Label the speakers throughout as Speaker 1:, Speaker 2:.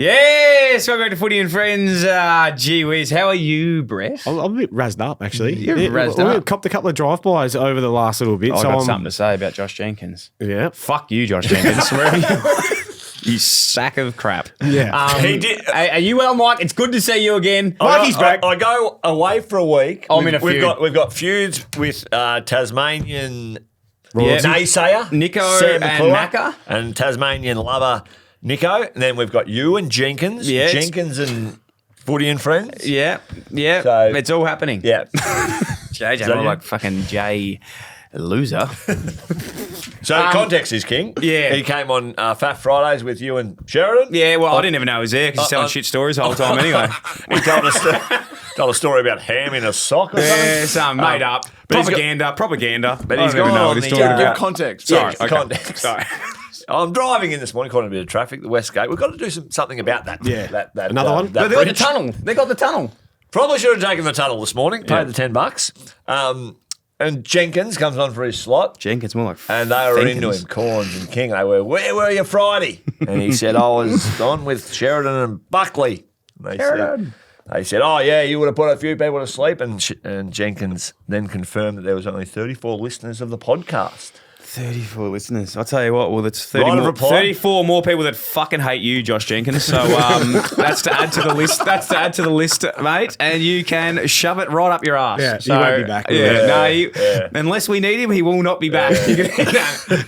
Speaker 1: Yes, welcome back to Footy and Friends. Gee whiz, how are you, Brett?
Speaker 2: I'm a bit razzed up, actually.
Speaker 1: You're razzed up.
Speaker 2: We've copped a couple of drive-bys over the last little bit.
Speaker 1: I've got something to say about Josh Jenkins.
Speaker 2: Yeah.
Speaker 1: Fuck you, Josh Jenkins. Wherever you sack of crap.
Speaker 2: Yeah.
Speaker 3: He did.
Speaker 1: Are you well, Mike? It's good to see you again.
Speaker 2: Mikey's back.
Speaker 3: I go away for a week.
Speaker 1: I'm in a feud.
Speaker 3: We've got feuds with Tasmanian
Speaker 1: Yeah.
Speaker 3: naysayer
Speaker 1: Nico
Speaker 3: Sam
Speaker 1: and
Speaker 3: McClure,
Speaker 1: Macca.
Speaker 3: and Tasmanian lover Nico. And then we've got you and Jenkins.
Speaker 1: Yeah,
Speaker 3: Jenkins and Footy and Friends.
Speaker 1: Yeah, yeah.
Speaker 3: So-
Speaker 1: it's all happening.
Speaker 3: Yeah.
Speaker 1: JJ,
Speaker 3: that
Speaker 1: more
Speaker 3: you?
Speaker 1: like fucking Jay loser.
Speaker 3: So context is king.
Speaker 1: Yeah.
Speaker 3: He came on Fat Fridays with you and Sheridan.
Speaker 1: Yeah, well, I didn't even know he was there because he's telling shit stories the whole time anyway.
Speaker 3: He told a story about ham in a sock or something.
Speaker 1: Yeah, some made up.
Speaker 3: but he's
Speaker 1: Propaganda.
Speaker 3: But
Speaker 1: I
Speaker 3: he's
Speaker 1: don't even
Speaker 3: gone
Speaker 1: know
Speaker 3: on
Speaker 1: what he's
Speaker 3: the-
Speaker 1: talking
Speaker 3: Yeah,
Speaker 1: about.
Speaker 4: Context.
Speaker 1: Sorry,
Speaker 3: Yeah,
Speaker 1: okay.
Speaker 3: context.
Speaker 1: Sorry.
Speaker 3: I'm driving in this morning, caught in a bit of traffic, the West Gate. We've got to do something about that.
Speaker 2: Yeah.
Speaker 3: That,
Speaker 2: Another one?
Speaker 3: That
Speaker 1: They got the
Speaker 3: bridge.
Speaker 1: tunnel. They got the tunnel.
Speaker 3: Probably should have taken the tunnel this morning, paid the $10. And Jenkins comes on for his slot.
Speaker 1: Jenkins, more like
Speaker 3: And they were into
Speaker 1: Jenkins.
Speaker 3: him, Corns and King. They were, where were you Friday? And he said, I was on with Sheridan and Buckley. And they said, oh, yeah, you would have put a few people to sleep. And Jenkins then confirmed that there was only 34 listeners of the podcast.
Speaker 1: 34 listeners. I'll tell you what, well, that's
Speaker 3: Right of
Speaker 1: 34 more people that fucking hate you, Josh Jenkins. So that's to add to the list. That's to add to the list, mate. And you can shove it right up your ass.
Speaker 2: Yeah,
Speaker 1: so,
Speaker 2: he won't be back.
Speaker 1: Yeah, unless we need him, he will not be back.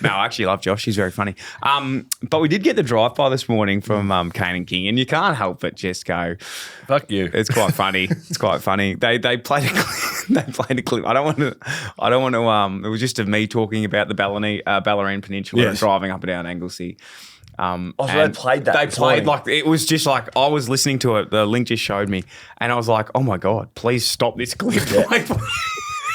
Speaker 1: No, I actually love Josh. He's very funny. But we did get the drive-by this morning from Kane and King, and you can't help but just go,
Speaker 3: Fuck you.
Speaker 1: it's quite funny. It's quite funny. They played a clip. They played a clip. I don't want to. It was just of me talking about the Ballerine Peninsula and
Speaker 2: Yes.
Speaker 1: driving up and down Anglesey.
Speaker 3: So they
Speaker 1: and
Speaker 3: played that
Speaker 1: They
Speaker 3: this
Speaker 1: played
Speaker 3: morning.
Speaker 1: like it was just like I was listening to it. The link just showed me, and I was like, "Oh my god, please stop this clip!" Like,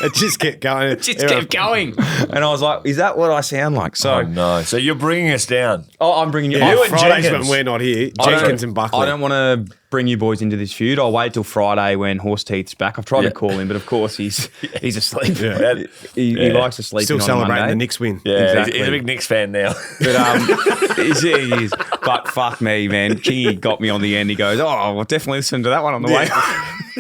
Speaker 2: It just kept going.
Speaker 1: it just kept going, and I was like, "Is that what I sound like?" So,
Speaker 3: Oh, no. So you're bringing us down.
Speaker 1: I'm bringing you.
Speaker 2: Yeah,
Speaker 3: You
Speaker 1: I-
Speaker 3: and
Speaker 2: Fridays
Speaker 3: Jenkins.
Speaker 2: when we're not here.
Speaker 1: I don't-
Speaker 2: Jenkins and Buckley.
Speaker 1: I don't want to bring you boys into this feud. I'll wait till Friday when Horse Teeth's back. I've tried
Speaker 3: Yeah.
Speaker 1: to call him, but of course he's asleep.
Speaker 2: Yeah.
Speaker 1: He likes to sleep.
Speaker 2: Still
Speaker 1: in on
Speaker 2: celebrating
Speaker 1: Monday.
Speaker 2: the Knicks win.
Speaker 3: Yeah,
Speaker 1: Exactly.
Speaker 3: he's a big Knicks fan now.
Speaker 1: But he is. But fuck me, man. Kingy got me on the end. He goes, "Oh, I'll definitely listen to that one on the way."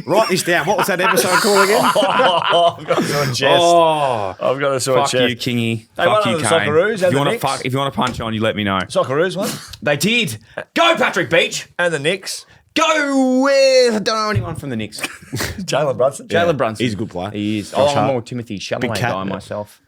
Speaker 2: Write this down. What was that episode called again?
Speaker 3: I've got a sore chest.
Speaker 1: Oh,
Speaker 3: I've got a sore
Speaker 1: fuck
Speaker 3: chest.
Speaker 1: you, Kingy.
Speaker 3: They
Speaker 1: Fuck
Speaker 3: won
Speaker 1: you,
Speaker 3: on the
Speaker 1: Kane.
Speaker 3: Socceroos
Speaker 1: If
Speaker 3: and
Speaker 1: you
Speaker 3: the
Speaker 1: want to
Speaker 3: Knicks.
Speaker 1: if you want to punch on, you let me know.
Speaker 3: Socceroos one.
Speaker 1: They did. Go, Patrick Beach.
Speaker 3: And the Knicks.
Speaker 1: Go with. I don't know anyone from the Knicks.
Speaker 3: Jalen Brunson.
Speaker 1: Jalen Brunson.
Speaker 2: He's a good player.
Speaker 1: He is.
Speaker 2: Josh
Speaker 1: I'm
Speaker 2: Hart.
Speaker 1: more Timothy Chalamet
Speaker 2: Big cat.
Speaker 1: guy myself.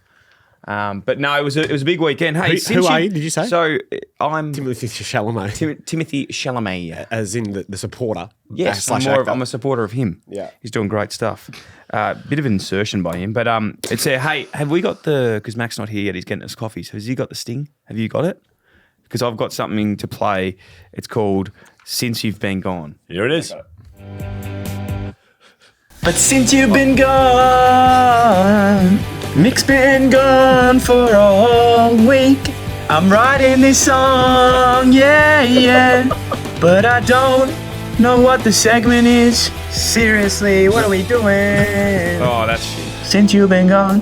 Speaker 1: But no, it was a big weekend. Hey,
Speaker 2: Who are you, did you say?
Speaker 1: So I'm
Speaker 2: Timothy Chalamet,
Speaker 1: Timothy Chalamet.
Speaker 2: as in the supporter.
Speaker 1: Yes,
Speaker 2: slash
Speaker 1: I'm
Speaker 2: actor.
Speaker 1: a supporter of him.
Speaker 2: Yeah.
Speaker 1: He's doing great stuff. Bit of an insertion by him, but it's hey, have we got because Mac's not here yet? He's getting us coffee. So has he got the sting? Have you got it? Because I've got something to play. It's called "Since You've Been Gone."
Speaker 3: Here it is.
Speaker 4: But since you've been gone, Mick's been gone for a whole week. I'm writing this song, yeah. But I don't know what the segment is. Seriously, what are we doing?
Speaker 1: Oh, that's shit.
Speaker 4: Since you've been gone.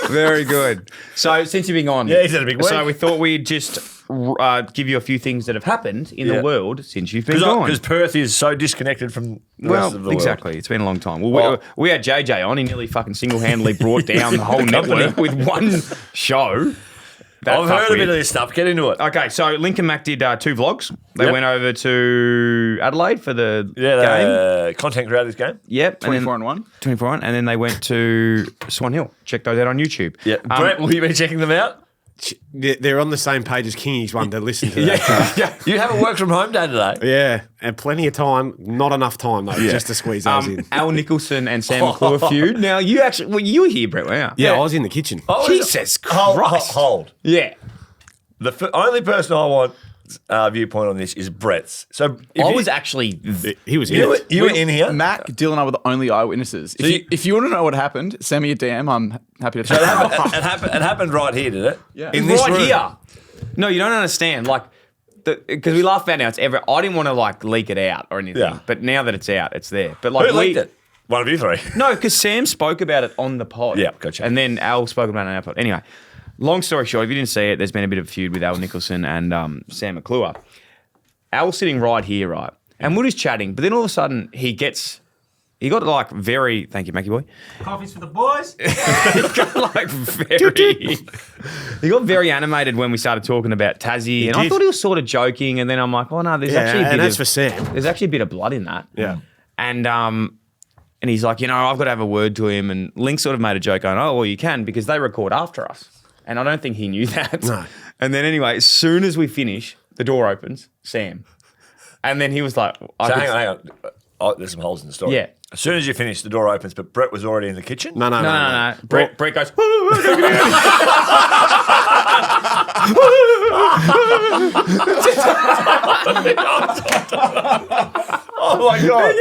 Speaker 1: Very good. So since you've been gone,
Speaker 3: Yeah, he's had a big week.
Speaker 1: So we thought we'd just give you a few things that have happened in the world since you've been gone.
Speaker 3: Because Perth is so disconnected from the rest of the world.
Speaker 1: Exactly. It's been a long time. Well, we had JJ on. He nearly fucking single-handedly brought down the whole network with one show. That
Speaker 3: I've heard a
Speaker 1: fuckwit.
Speaker 3: bit of this stuff. Get into it.
Speaker 1: Okay, so Linc and Mac did 2 vlogs. They went over to Adelaide for the game.
Speaker 3: The content creators game.
Speaker 1: Yep.
Speaker 4: 24 and 1.
Speaker 1: 24 on. And then they went to Swan Hill. Check those out on YouTube.
Speaker 3: Yeah. Brett, will you be checking them out?
Speaker 2: They're on the same page as Kingy's one to listen to that.
Speaker 1: Yeah.
Speaker 3: You haven't worked from home day today.
Speaker 2: Yeah, and plenty of time. Not enough time, though, just to squeeze those in.
Speaker 1: Al Nicholson and Sam McClure feud. Now, you were here, Brett, weren't you?
Speaker 2: Yeah, I was in the kitchen.
Speaker 3: Oh,
Speaker 1: Jesus
Speaker 3: hold,
Speaker 1: Christ.
Speaker 3: hold.
Speaker 1: Yeah.
Speaker 3: The only person I want viewpoint on this is Brett's. So if
Speaker 1: I
Speaker 3: you-
Speaker 1: was actually...
Speaker 2: He was in
Speaker 3: you,
Speaker 2: it.
Speaker 3: you were in here.
Speaker 4: Mac, Dyl and I were the only eyewitnesses. If you want to know what happened, send me a DM. I'm happy to tell you.
Speaker 3: It happened right here, did it?
Speaker 4: Yeah.
Speaker 3: In this
Speaker 1: right
Speaker 3: room.
Speaker 1: here. No, you don't understand. Like, because we laugh about it now, it's ever. I didn't want to leak it out or anything.
Speaker 3: Yeah.
Speaker 1: But now that it's out, it's there. But like
Speaker 3: Who leaked it? One of you three.
Speaker 1: No, because Sam spoke about it on the pod.
Speaker 3: Yeah, gotcha.
Speaker 1: And then Al spoke about it on our pod. Anyway, long story short, if you didn't see it, there's been a bit of a feud with Al Nicholson and Sam McClure. Al's sitting right here, right? And we're just chatting, but then all of a sudden he got like very, thank you, Mackie boy.
Speaker 4: Coffees for the boys.
Speaker 1: He got very animated when we started talking about Tassie, and I thought he was sort of joking, and then I'm like, oh no, there's actually a bit
Speaker 2: that's for Sam.
Speaker 1: There's actually a bit of blood in that.
Speaker 2: Yeah.
Speaker 1: And he's like, I've got to have a word to him, and Linc sort of made a joke going, oh, well, you can, because they record after us. And I don't think he knew that.
Speaker 2: No.
Speaker 1: And then anyway, as soon as we finish, the door opens, Sam. And then he was like...
Speaker 3: hang on. Oh, there's some holes in the story.
Speaker 1: Yeah.
Speaker 3: As soon as you finish, the door opens, but Brett was already in the kitchen?
Speaker 1: No. Brett goes...
Speaker 3: Oh, my God.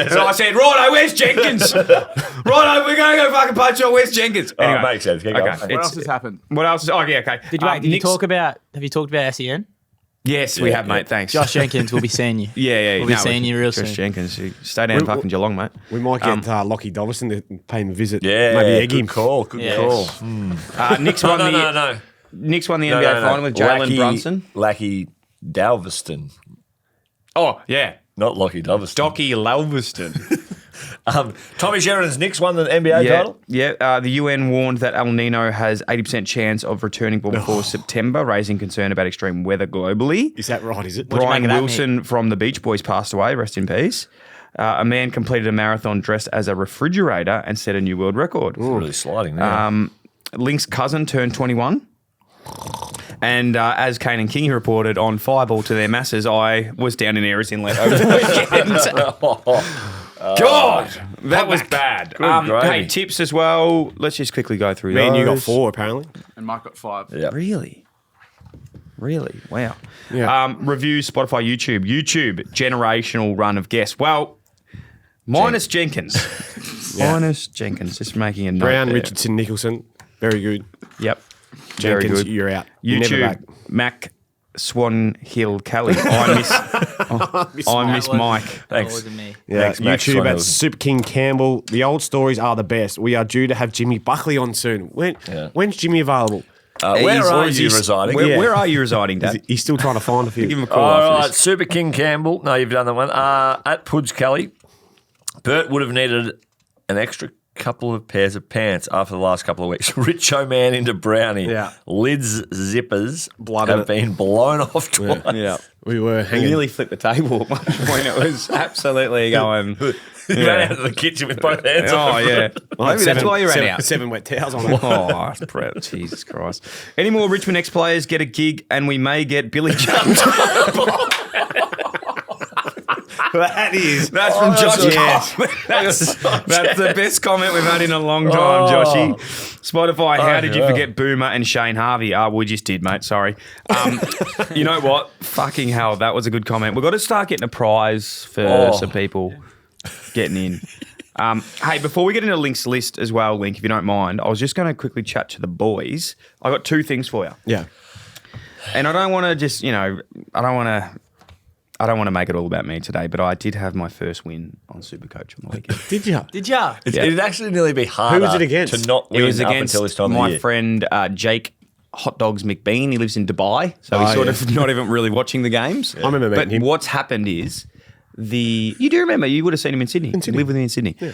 Speaker 1: So I said, righto, where's Jenkins? Righto, we're going to go fucking punch on. Where's Jenkins?
Speaker 3: Anyway, makes sense. Keep going.
Speaker 1: What
Speaker 5: else has happened?
Speaker 1: What else? Oh, yeah, okay.
Speaker 4: Have you talked about SEN?
Speaker 1: Yes, we have, mate. Thanks.
Speaker 4: Josh Jenkins will be seeing you.
Speaker 1: Yeah.
Speaker 4: We'll be seeing you real soon.
Speaker 1: Josh Jenkins. Stay down fucking Geelong, mate.
Speaker 2: We might get Lockie Doverson to pay him a visit.
Speaker 3: Yeah,
Speaker 2: maybe egg him.
Speaker 3: Good call.
Speaker 1: Nick's won the Nick's won the NBA final with Jalen Brunson.
Speaker 3: Lackey Dalveston.
Speaker 1: Oh, yeah.
Speaker 3: Not Lockie Dalveston.
Speaker 1: Stocky Lalverston.
Speaker 3: Tommy Sheridan's Knicks won the NBA title?
Speaker 1: Yeah, the UN warned that El Nino has 80% chance of returning before September, raising concern about extreme weather globally.
Speaker 2: Is that right, is it?
Speaker 1: Brian Wilson from the Beach Boys passed away, rest in peace. A man completed a marathon dressed as a refrigerator and set a new world record.
Speaker 3: Ooh, really sliding there.
Speaker 1: Linc's cousin turned 21. And as Kane and Kingy reported on Fireball to their masses, I was down in Ayers Inlet over the weekend. God, that was bad. Hey, tips as well. Let's just quickly go through those.
Speaker 2: Man, you got 4 apparently.
Speaker 5: And Mike got 5.
Speaker 3: Yeah.
Speaker 1: Really? Wow.
Speaker 2: Yeah.
Speaker 1: Reviews, Spotify, YouTube. YouTube, generational run of guests. Well, minus Jenkins. Minus Jenkins. Just making a note
Speaker 2: Brown,
Speaker 1: there.
Speaker 2: Richardson, Nicholson. Very good.
Speaker 1: Yep.
Speaker 2: Jenkins,
Speaker 1: Very good.
Speaker 2: you're out. You're never back.
Speaker 1: YouTube, Mac Swan Hill Kelly. I miss Mike.
Speaker 3: Thanks.
Speaker 4: wasn't me.
Speaker 2: Yeah,
Speaker 3: Thanks, Max
Speaker 2: YouTube at
Speaker 3: Swanhill.
Speaker 2: Super King Campbell. The old stories are the best. We are due to have Jimmy Buckley on soon. When's Jimmy available?
Speaker 3: Where are you residing?
Speaker 1: Where are you residing, Dad?
Speaker 2: He's still trying to find a few.
Speaker 1: Give him a call
Speaker 3: All
Speaker 1: after
Speaker 3: right,
Speaker 1: this.
Speaker 3: Super King Campbell. No, you've done that one. At Puds Kelly, Bert would have needed an extra couple of pairs of pants after the last couple of weeks. Richo man into Brownie.
Speaker 2: Yeah.
Speaker 3: Lids zippers
Speaker 2: Blood in
Speaker 3: have
Speaker 2: it.
Speaker 3: been blown off twice.
Speaker 1: Yeah.
Speaker 2: We were
Speaker 1: He
Speaker 2: hanging.
Speaker 1: nearly flipped the table at one point. It was absolutely going.
Speaker 3: He ran out of the kitchen with both hands
Speaker 1: Oh,
Speaker 3: on.
Speaker 1: yeah. Maybe that's why you ran out.
Speaker 2: 7 wet towels on it.
Speaker 1: Oh, Brett, Jesus Christ. Any more Richmond ex-players get a gig and we may get Billy Jumped. That's from Josh.
Speaker 3: Yes.
Speaker 1: That's the best comment we've had in a long time, Joshy. Spotify, how did you forget Boomer and Shane Harvey? We just did, mate. Sorry. You know what? Fucking hell, that was a good comment. We've got to start getting a prize for some people getting in. Hey, before we get into Linc's list as well, Linc, if you don't mind, I was just going to quickly chat to the boys. I got 2 things for you.
Speaker 2: Yeah.
Speaker 1: And I don't want to just, I don't want to make it all about me today, but I did have my first win on Supercoach on the weekend.
Speaker 2: Did you?
Speaker 4: Did ya?
Speaker 3: It'd actually nearly be harder
Speaker 2: Who was it against?
Speaker 3: to not
Speaker 1: It
Speaker 3: win
Speaker 1: was
Speaker 3: up
Speaker 1: against
Speaker 3: until this time of
Speaker 1: my
Speaker 3: year.
Speaker 1: friend Jake Hot Dogs McBean. He lives in Dubai, so he's sort of not even really watching the games.
Speaker 2: I remember meeting
Speaker 1: But
Speaker 2: him.
Speaker 1: what's happened is you do remember, you would have seen him in Sydney. You live with him in Sydney. Yeah.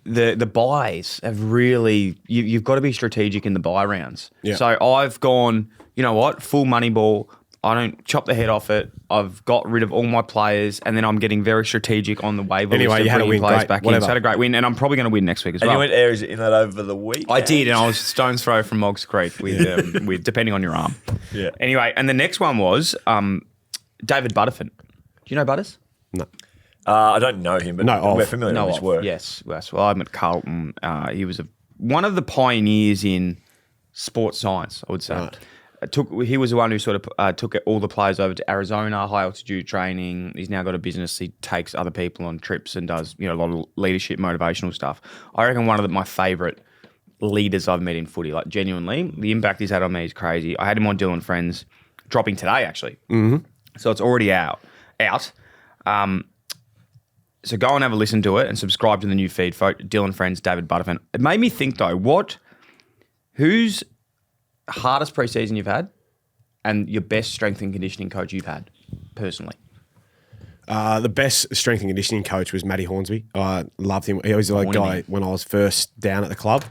Speaker 1: The buys have really, you've got to be strategic in the buy rounds.
Speaker 2: Yeah.
Speaker 1: So I've gone, you know what, full money ball. I don't chop the head off it. I've got rid of all my players, and then I'm getting very strategic on the waiver
Speaker 2: Anyway,
Speaker 1: list
Speaker 2: you had a
Speaker 1: bringing
Speaker 2: win,
Speaker 1: players
Speaker 2: great,
Speaker 1: back in.
Speaker 2: whatever.
Speaker 1: So I had a great win, and I'm probably going to win next week as
Speaker 3: And
Speaker 1: well.
Speaker 3: you went areas in that over the week?
Speaker 1: I did, and I was stone's throw from Moggs Creek with depending on your arm.
Speaker 3: Yeah.
Speaker 1: Anyway, and the next one was David Butterfin. Do you know Butters?
Speaker 2: No.
Speaker 3: I don't know him, but
Speaker 2: No,
Speaker 3: we're
Speaker 2: of.
Speaker 3: familiar with his
Speaker 1: of.
Speaker 3: work.
Speaker 1: Yes. Well, I'm at Carlton. He was one of the pioneers in sports science, I would say.
Speaker 2: Right.
Speaker 1: He was the one who sort of took all the players over to Arizona, high altitude training. He's now got a business. He takes other people on trips and does a lot of leadership, motivational stuff. I reckon one of my favourite leaders I've met in footy. Like genuinely, the impact he's had on me is crazy. I had him on Dyl and Friends, dropping today actually. Mm-hmm. So it's already out. So go and have a listen to it and subscribe to the new feed for Dyl and Friends, David Butterfin. It made me think though, who's hardest preseason you've had and your best strength and conditioning coach you've had, personally?
Speaker 2: The best strength and conditioning coach was Matty Hornsby. I loved him. He was the guy when I was first down at the club.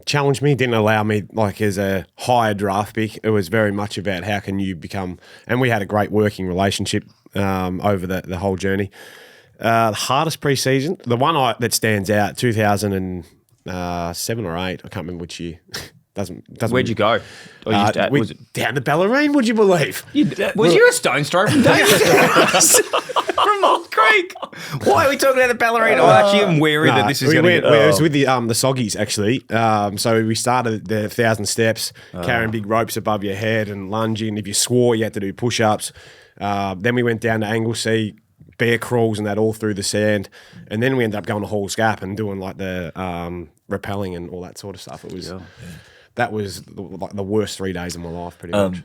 Speaker 2: Challenged me, didn't allow me like as a higher draft pick. It was very much about how can you become, and we had a great working relationship over the whole journey. The hardest preseason, the one that stands out, 2007 or 8, I can't remember which year. Doesn't.
Speaker 1: Where'd you go? Or you just, was it
Speaker 2: down to Bellarine, would you believe?
Speaker 1: Was you a stone's throw from Davis? From Moss Creek? Why are we talking about the Bellarine? Actually, I'm wary that this is going to get...
Speaker 2: It was with the Soggies, actually. So we started the 1,000 steps, carrying big ropes above your head and lunging. If you swore, you had to do push-ups. Then we went down to Anglesea, bear crawls and that all through the sand. And then we ended up going to Hall's Gap and doing like the rappelling and all that sort of stuff. It was... That was the worst 3 days of my life, pretty much.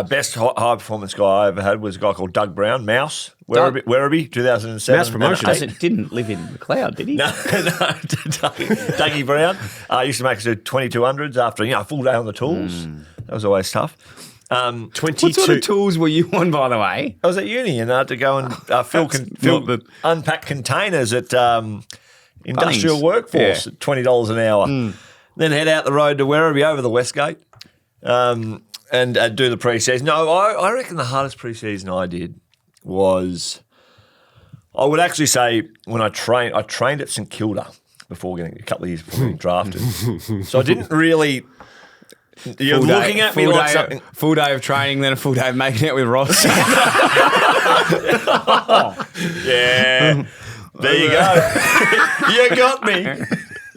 Speaker 3: Best high performance guy I ever had was a guy called Doug Brown, Mouse, Werribee, 2007.
Speaker 2: Mouse promotion.
Speaker 1: Didn't live in McLeod, did he?
Speaker 3: No, Dougie Brown. Used to make us do 2200s after a full day on the tools. That was always tough.
Speaker 2: 22.
Speaker 1: What sort of tools were you on, by the way?
Speaker 3: I was at uni and I had to go and unpack containers at Industrial Workforce at $20 an hour. Then head out the road to Werribee over the Westgate and do the pre-season. No, I reckon the hardest pre-season I did was, I would actually say when I trained at St Kilda before getting a couple of years before getting drafted. So I didn't really... You're looking at me like something...
Speaker 1: Full day of training, then a full day of making out with Ross.
Speaker 3: Yeah. There you go. You got me.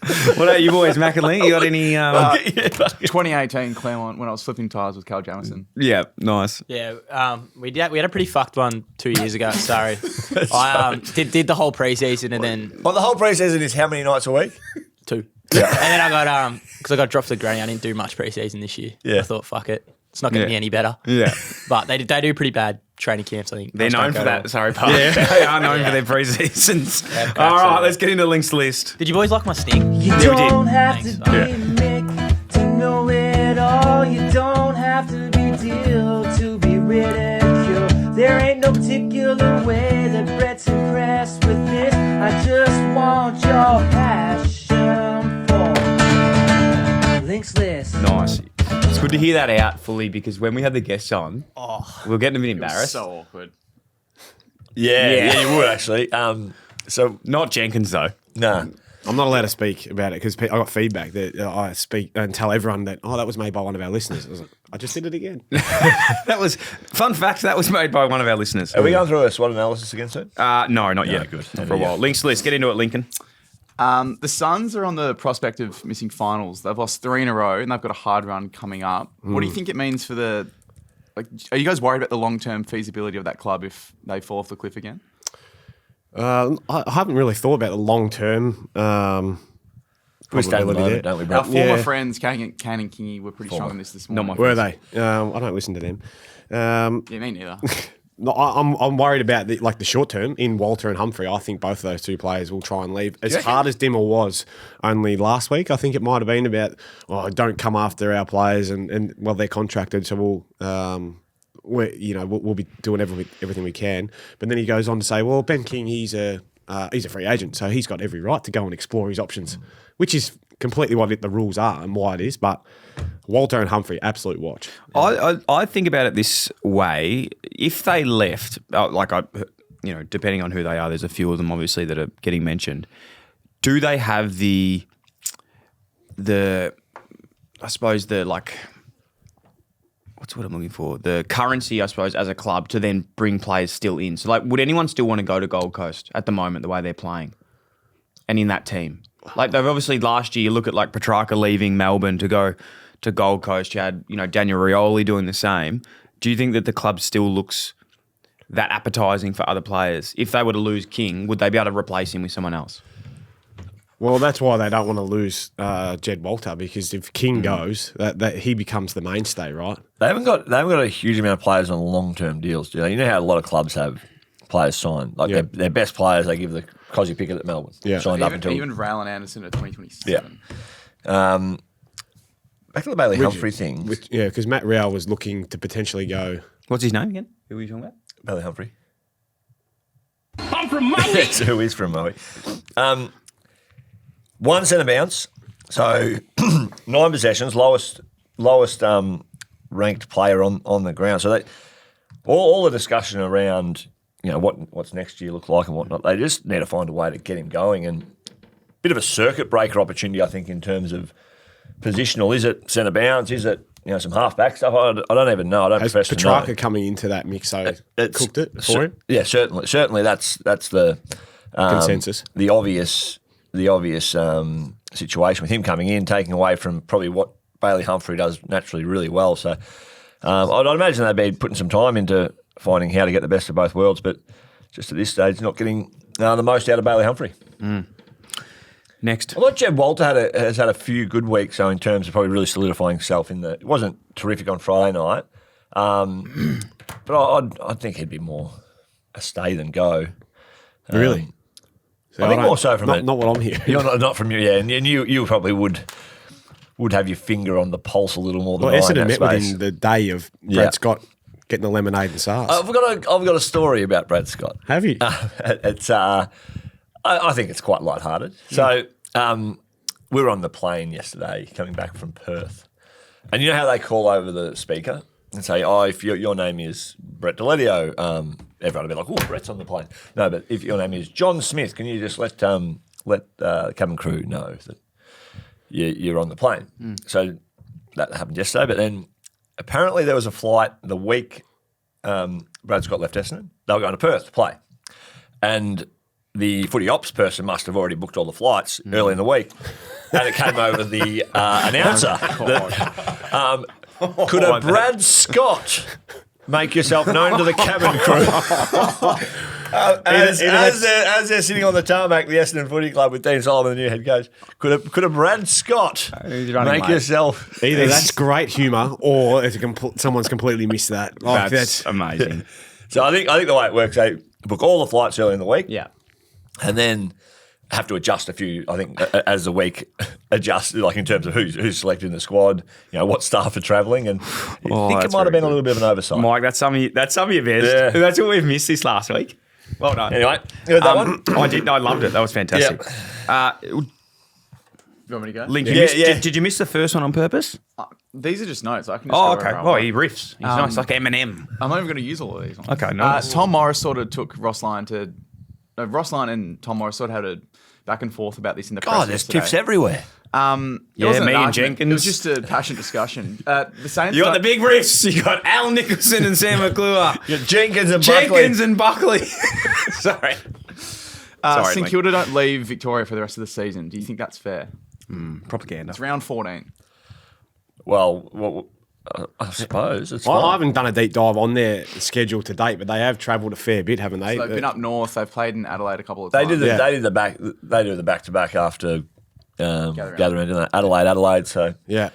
Speaker 1: What about you boys, Mac and Lee? You got any...
Speaker 4: 2018 Claremont when I was flipping tyres with Carl Jamison.
Speaker 1: Yeah, nice.
Speaker 5: Yeah, we had a pretty fucked one 2 years ago. Sorry, I did the whole preseason and then.
Speaker 3: Well, the whole preseason is how many nights a week?
Speaker 5: 2. Yeah. And then I got because I got dropped to the granny. I didn't do much preseason this year.
Speaker 3: Yeah.
Speaker 5: I thought fuck it, it's not going to be any better.
Speaker 1: Yeah,
Speaker 5: but they do pretty bad training camps. I think
Speaker 1: they're known for that. Sorry, Park. Yeah. They are known for their pre-seasons. All right, let's get into Linc's list.
Speaker 5: Did you boys like my sting?
Speaker 6: You don't have to be Mick to know it all. You don't have to be Dyl to be ridiculed. There ain't no particular way that Brett's impressed with this. I just want your passion for Linc's list.
Speaker 1: Nice. It's good to hear that out fully because when we had the guests on, we were getting a bit embarrassed.
Speaker 4: So awkward.
Speaker 3: Yeah, you would actually. So
Speaker 1: not Jenkins though.
Speaker 3: No.
Speaker 2: I'm not allowed to speak about it because I got feedback that I speak and tell everyone that, that was made by one of our listeners. I was like, I just did it again.
Speaker 1: That was, fun fact, that was made by one of our listeners.
Speaker 3: Are we going through a SWOT analysis again soon?
Speaker 1: No, not yet.
Speaker 3: Good.
Speaker 1: Not for a while. Link's list. Get into it, Lincoln.
Speaker 4: The Suns are on the prospect of missing finals. They've lost 3 in a row and they've got a hard run coming up. What do you think it means for are you guys worried about the long-term feasibility of that club if they fall off the cliff again?
Speaker 2: I haven't really thought about the long-term
Speaker 3: We stand at the moment, don't we, bro?
Speaker 4: Our former friends, Can and Kingy, were pretty strong on this morning.
Speaker 1: Not my
Speaker 2: Were
Speaker 1: friends.
Speaker 2: they? I don't listen to them.
Speaker 4: Yeah, me neither.
Speaker 2: No, I'm worried about the short term in Walter and Humphrey. I think both of those two players will try and leave. As hard as Dimmer was only last week, I think it might have been about don't come after our players and they're contracted, so we'll be doing everything we can. But then he goes on to say, well, Ben King, he's a free agent, so he's got every right to go and explore his options, which is completely what the rules are and why it is. But Walter and Humphrey, absolute watch.
Speaker 1: I think about it this way: if they left, depending on who they are, there's a few of them obviously that are getting mentioned. Do they have the I suppose what's what I'm looking for? The currency, I suppose, as a club to then bring players still in. So, would anyone still want to go to Gold Coast at the moment, the way they're playing, and in that team? They've obviously last year. You look at Petrarca leaving Melbourne to go to Gold Coast. You had Daniel Rioli doing the same. Do you think that the club still looks that appetising for other players? If they were to lose King, would they be able to replace him with someone else?
Speaker 2: Well, that's why they don't want to lose Jed Walter, because if King goes, that he becomes the mainstay, right?
Speaker 3: They haven't got a huge amount of players on long-term deals, do they? You know how a lot of clubs have players signed, their best players they give the Cosy Pickett at Melbourne, signed up until
Speaker 4: even Raylan Anderson at 2027.
Speaker 3: Yeah. back to the Bailey Humphrey thing.
Speaker 2: Because Matt Rowell was looking to potentially go.
Speaker 1: What's his name again? Who are you talking about?
Speaker 3: Bailey Humphrey.
Speaker 7: I'm from Maui.
Speaker 3: That's who is from Maui. One centre bounce. So 9 possessions, lowest ranked player on the ground. So all the discussion around what's next year look like and whatnot. They just need to find a way to get him going, and bit of a circuit breaker opportunity, I think, in terms of positional. Is it centre bounce? Is it some half-back stuff? I don't even know. I don't profess to know.
Speaker 2: Petrarca coming into that mix, so cooked it for him?
Speaker 3: Yeah, certainly. That's the
Speaker 2: consensus.
Speaker 3: The obvious situation with him coming in, taking away from probably what Bailey Humphrey does naturally really well. So I'd imagine they'd be putting some time into finding how to get the best of both worlds, but just at this stage, not getting the most out of Bailey Humphrey.
Speaker 1: Next.
Speaker 3: I thought Jeb Walter has had a few good weeks, so in terms of probably really solidifying himself in it wasn't terrific on Friday night, but I think he'd be more a stay than go.
Speaker 2: Really?
Speaker 3: I think more so from
Speaker 2: not what I'm hearing.
Speaker 3: You're not from you, yeah, and you probably would have your finger on the pulse a little more than I in
Speaker 2: Essendon
Speaker 3: that
Speaker 2: met
Speaker 3: space.
Speaker 2: within the day of Brad Scott getting the lemonade and SARS.
Speaker 3: I've got a story about Brad Scott.
Speaker 2: Have you?
Speaker 3: It's I think it's quite lighthearted. So we were on the plane yesterday coming back from Perth, and you know how they call over the speaker and say, "Oh, if your name is Brett Deletio," everyone will be like, "Oh, Brett's on the plane." No, but if your name is John Smith, can you just let the cabin crew know that you're on the plane? So that happened yesterday, but then apparently there was a flight the week Brad Scott left Essendon. They were going to Perth to play, and the footy ops person must have already booked all the flights early in the week, and it came over the announcer that could a Brad Scott make yourself known to the cabin crew? As they're sitting on the tarmac, the Essendon Footy Club with Dean Solomon, the new head coach, could a Brad Scott make yourself?
Speaker 2: Either that's great humour, or it's someone's completely missed that.
Speaker 1: That's amazing.
Speaker 3: So I think the way it works, they book all the flights early in the week.
Speaker 5: Yeah.
Speaker 3: And then have to adjust a few, I think, as the week adjusts, like in terms of who's selected in the squad, what staff are travelling. And I think it might have been a little bit of an oversight.
Speaker 1: Mike, that's some of your best.
Speaker 3: Yeah.
Speaker 1: That's what we've missed this last week. Well done.
Speaker 3: Anyway, you heard that one?
Speaker 1: I did. I loved it. That was fantastic.
Speaker 4: You want me to go?
Speaker 1: Linc,
Speaker 3: Yeah.
Speaker 1: Did you miss the first one on purpose?
Speaker 4: These are just notes. I can just
Speaker 1: Oh,
Speaker 4: go
Speaker 1: okay.
Speaker 4: wherever I
Speaker 1: Oh,
Speaker 4: want.
Speaker 1: he riffs. He's nice, like Eminem.
Speaker 4: I'm not even going to use all of these ones.
Speaker 1: Okay, nice.
Speaker 4: Tom Morris sort of took Ross Lyon and Tom Morris sort of had a back and forth about this in the press.
Speaker 3: God, there's tips everywhere.
Speaker 4: It wasn't
Speaker 1: me
Speaker 4: an
Speaker 1: and
Speaker 4: argument.
Speaker 1: Jenkins.
Speaker 4: It was just a passionate discussion. The Saints.
Speaker 1: You got the big riffs. You got Al Nicholson and Sam McClure.
Speaker 3: You got Jenkins and
Speaker 1: Buckley. Sorry.
Speaker 4: St
Speaker 1: Link.
Speaker 4: Kilda don't leave Victoria for the rest of the season. Do you think that's fair?
Speaker 1: Propaganda.
Speaker 4: It's round 14.
Speaker 3: Well, I suppose it's
Speaker 2: I
Speaker 3: fine.
Speaker 2: haven't done a deep dive on their schedule to date, but they have travelled a fair bit, haven't they?
Speaker 4: So they've been up north. They've played in Adelaide a couple of
Speaker 3: They
Speaker 4: times.
Speaker 3: do the back to back after Gather Round, didn't they? Adelaide. So
Speaker 2: Yeah.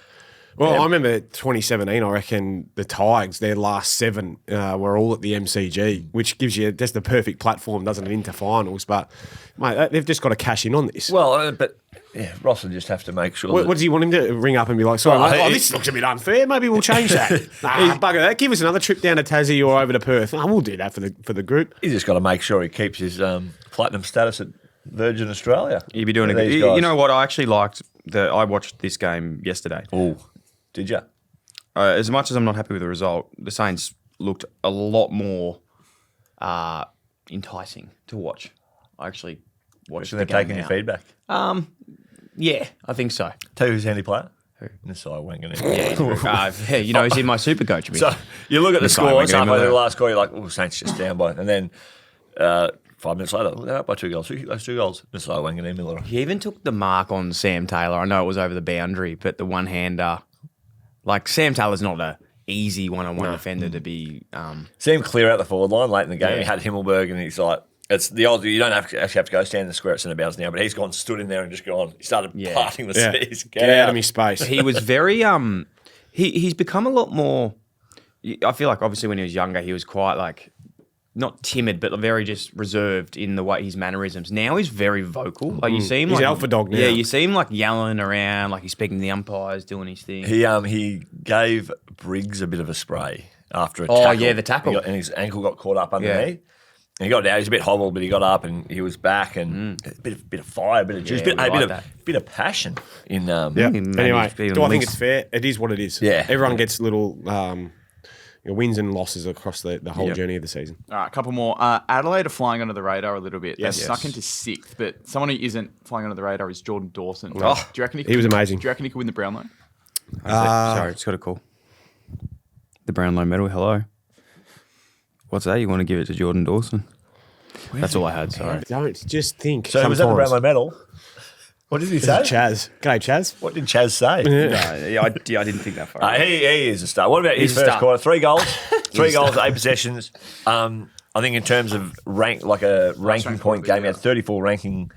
Speaker 2: Well, I remember 2017, I reckon the Tigers, their last 7 were all at the MCG, which gives you just the perfect platform, doesn't it, into finals. But, mate, they've just got to cash in on this.
Speaker 3: well, but yeah, Ross will just have to make sure.
Speaker 2: What does he want him to ring up and be like, sorry,
Speaker 3: Well,
Speaker 2: mate, this looks a bit unfair. Maybe we'll change that. Bugger that. Give us another trip down to Tassie or over to Perth. We'll do that for the group.
Speaker 3: He's just got to make sure he keeps his platinum status at Virgin Australia.
Speaker 1: You'd be doing a good. You know what? I actually liked I watched this game yesterday.
Speaker 3: Oh, did you?
Speaker 1: As much as I'm not happy with the result, the Saints looked a lot more enticing to watch. I actually watched
Speaker 3: They're
Speaker 1: the game
Speaker 3: taking your
Speaker 1: now.
Speaker 3: feedback.
Speaker 1: Yeah, I think so.
Speaker 3: Tell you who's handy player? Nisai Wangan.
Speaker 1: Yeah, he's in my super coach.
Speaker 3: So you look at the
Speaker 1: Nisai
Speaker 3: score, it's
Speaker 1: Wangan,
Speaker 3: halfway through
Speaker 1: yeah.
Speaker 3: the last score, you're like, oh, Saints just down by. And then 5 minutes later, they're up by 2 goals. Who kicked those 2 goals? Nisai Wangan and Miller.
Speaker 1: He even took the mark on Sam Taylor. I know it was over the boundary, but the one-hander, like Sam Taylor's not an easy one-on-one defender to be.
Speaker 3: See him clear out the forward line late in the game.
Speaker 1: Yeah.
Speaker 3: He had Himmelberg, and he's like, it's the old. You don't actually have to go stand in the square at centre bounds now, but he's gone, stood in there, and just gone. He started parting the seas.
Speaker 2: Get out of me space.
Speaker 1: He was very he's become a lot more. I feel like obviously when he was younger, he was quite like not timid, but very just reserved in the way his mannerisms. Now he's very vocal. Like you see him,
Speaker 2: He's
Speaker 1: like,
Speaker 2: an alpha dog now.
Speaker 1: Yeah, you see him like yelling around, like he's speaking to the umpires, doing his thing.
Speaker 3: He gave Briggs a bit of a spray after a
Speaker 1: Oh,
Speaker 3: tackle.
Speaker 1: yeah, the tackle.
Speaker 3: And his ankle got caught up underneath. And he got down. He's a bit hobbled, but he got up and he was back and a bit of fire, a bit of juice,
Speaker 1: Yeah, we like
Speaker 3: a bit of passion in.
Speaker 2: Yeah.
Speaker 1: Maybe
Speaker 2: Anyway,
Speaker 1: feeling
Speaker 2: do I think
Speaker 1: loose.
Speaker 2: it's fair? It is what it is.
Speaker 3: Yeah.
Speaker 2: Everyone gets little wins and losses across the whole journey of the season.
Speaker 4: All right, a couple more. Adelaide are flying under the radar a little bit.
Speaker 2: Yes.
Speaker 4: They're stuck into 6th, but someone who isn't flying under the radar is Jordan Dawson.
Speaker 1: Oh,
Speaker 4: do you reckon
Speaker 2: he was amazing.
Speaker 4: Do you reckon he could win the Brownlow?
Speaker 1: Sorry, just got a call. The Brownlow medal. Hello. What's that? You want to give it to Jordan Dawson? That's all I had. Sorry.
Speaker 2: Don't just think.
Speaker 3: So was that the Brownlow medal? What did he say?
Speaker 2: Chaz. G'day, Chaz.
Speaker 3: What did Chaz say?
Speaker 1: I didn't think that far.
Speaker 3: He is a star. What about his
Speaker 1: He's a
Speaker 3: first
Speaker 1: star.
Speaker 3: quarter? 3 goals, 8 possessions. I think in terms of ranking point game, he had 34 ranking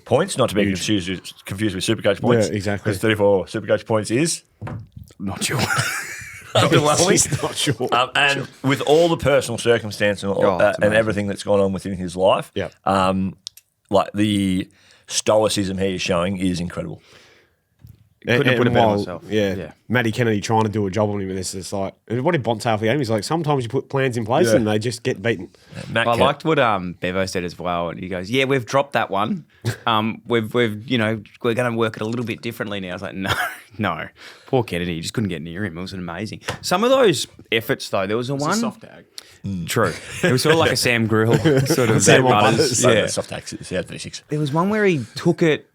Speaker 3: points, not to be confused with Supercoach points.
Speaker 2: Yeah, exactly.
Speaker 3: Because 34 Supercoach points is
Speaker 1: Not sure.
Speaker 3: underwhelming.
Speaker 2: He's not sure.
Speaker 3: And with all the personal circumstance and,
Speaker 1: it's
Speaker 3: and everything that's gone on within his life,
Speaker 2: Yeah.
Speaker 3: like the stoicism he is showing is incredible.
Speaker 1: Couldn't have put it better myself.
Speaker 2: Yeah. Matty Kennedy trying to do a job on him, and it's just like, what did Bont say after the game? He's like, sometimes you put plans in place and they just get beaten.
Speaker 3: Matt
Speaker 1: I
Speaker 3: Kemp-
Speaker 1: liked what Bevo said as well, and he goes, "Yeah, we've dropped that one. We're going to work it a little bit differently now." I was like, "No, poor Kennedy, you just couldn't get near him. It was amazing. Some of those efforts, though, there was
Speaker 4: It's
Speaker 1: one
Speaker 4: a soft tag.
Speaker 1: True. It was sort of like a Sam Grill sort of
Speaker 2: Sam
Speaker 1: Butters.
Speaker 2: Butters.
Speaker 3: So
Speaker 1: Yeah.
Speaker 3: soft taxes. Yeah, 36.
Speaker 1: There was one where he took it.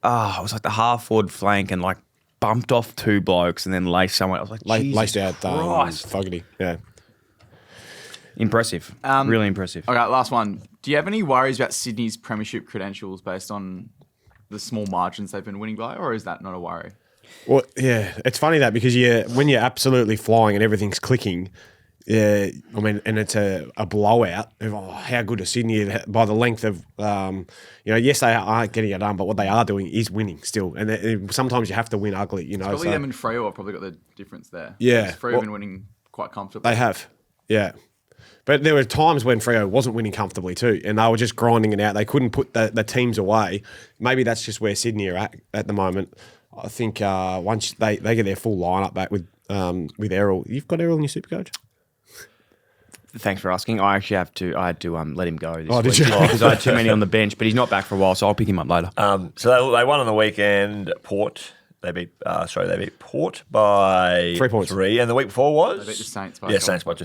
Speaker 1: It was like the half forward flank and like bumped off 2 blokes and then laced someone. I was like,
Speaker 2: Laced
Speaker 1: Jesus
Speaker 2: out
Speaker 1: Christ.
Speaker 2: Fogarty. Yeah.
Speaker 1: Impressive. Really impressive.
Speaker 4: Okay, last one. Do you have any worries about Sydney's premiership credentials based on the small margins they've been winning by, or is that not a worry?
Speaker 2: Well, yeah, it's funny that because when you're absolutely flying and everything's clicking, yeah, I mean, and it's a blowout. How good is Sydney by the length of, yes, they aren't getting it done, but what they are doing is winning still. And sometimes you have to win ugly,
Speaker 4: Probably
Speaker 2: so
Speaker 4: them and Freo have probably got the difference there.
Speaker 2: Yeah.
Speaker 4: Freo have been winning quite comfortably.
Speaker 2: they have, yeah. But there were times when Freo wasn't winning comfortably too, and they were just grinding it out. They couldn't put the teams away. Maybe that's just where Sydney are at the moment. I think once they get their full lineup back with Errol. You've got Errol in your Supercoach?
Speaker 1: Thanks for asking. I actually I had to let him go this
Speaker 2: Oh, did
Speaker 1: week
Speaker 2: you?
Speaker 1: because I had too many on the bench, but he's not back for a while, so I'll pick him up later.
Speaker 3: So they won on the weekend. Port. They beat Port by
Speaker 2: 3 points.
Speaker 3: 3, and the week before was
Speaker 4: They beat the Saints by
Speaker 3: yeah,
Speaker 4: a
Speaker 3: Saints by 2.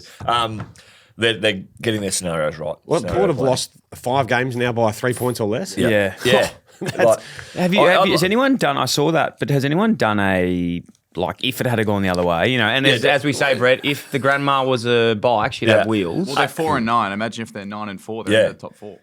Speaker 3: They're getting their scenarios right.
Speaker 2: Well,
Speaker 3: Scenario
Speaker 2: Port have
Speaker 3: play.
Speaker 2: lost 5 games now by 3 points or less.
Speaker 1: Yeah.
Speaker 3: Yeah. Like,
Speaker 1: Has anyone done? I saw that, but has anyone done if it had gone the other way, And as we say, Brett, if the grandma was a bike, she'd have wheels.
Speaker 4: Well, they're 4 and 9. Imagine if they're 9 and 4, they're
Speaker 3: Yeah.
Speaker 4: in the top 4.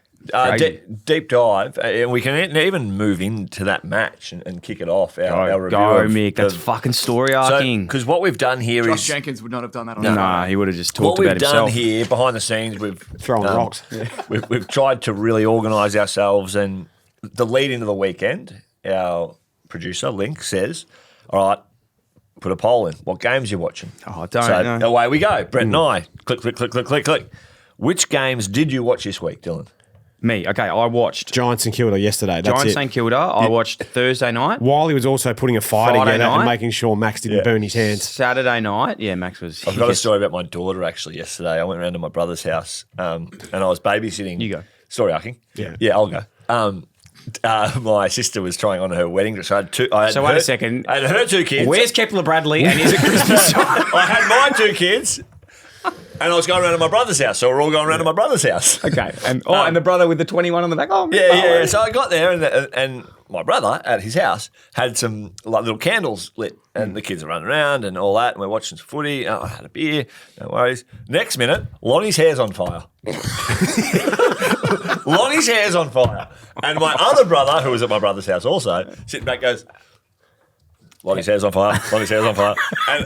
Speaker 3: deep dive, and we can even move into that match and kick it off. Our review
Speaker 1: Go,
Speaker 3: of,
Speaker 1: Mick. That's fucking story arcing.
Speaker 3: Because what we've done here
Speaker 4: Josh
Speaker 3: is
Speaker 4: Jenkins would not have done that on
Speaker 1: Nah, he would have just talked
Speaker 3: what
Speaker 1: about
Speaker 3: we've done
Speaker 1: himself.
Speaker 3: here behind the scenes. We've
Speaker 2: Throwing rocks.
Speaker 3: We've tried to really organise ourselves, and the lead into the weekend, our producer Linc says, "All right, put a poll in. What games you watching?"
Speaker 1: Oh, I don't
Speaker 3: so
Speaker 1: know.
Speaker 3: away we go. Brett and I click, click, click, click, click, click. Which games did you watch this week, Dylan?
Speaker 1: Me, okay, I watched
Speaker 2: Giants and Kilda yesterday. That's
Speaker 1: Giants
Speaker 2: it.
Speaker 1: St Kilda. I watched Thursday night.
Speaker 2: Wiley was also putting a fire
Speaker 1: Friday
Speaker 2: together
Speaker 1: night.
Speaker 2: and making sure Max didn't burn his hands.
Speaker 1: Saturday night. Yeah, Max was.
Speaker 3: I've got a story about my daughter actually yesterday. I went around to my brother's house and I was babysitting.
Speaker 1: You go.
Speaker 3: Story arcing.
Speaker 2: Yeah.
Speaker 3: I'll go. My sister was trying on her wedding dress. I had
Speaker 1: So wait a second.
Speaker 3: I had her 2 kids.
Speaker 1: Where's Kepler Bradley and is it Christmas time?
Speaker 3: I had my 2 kids, and I was going around to my brother's house. So we're all going around to my brother's house.
Speaker 1: Okay, and the brother with the 21 on the back. Oh,
Speaker 3: Yeah. So I got there, and my brother at his house had some little candles lit, and the kids are running around and all that, and we're watching some footy. I had a beer, no worries. Next minute, Lonnie's hair's on fire. Lonnie's hair's on fire, and my other brother, who was at my brother's house also, sitting back goes, Lonnie's hair's on fire. Lonnie's hair's on fire. And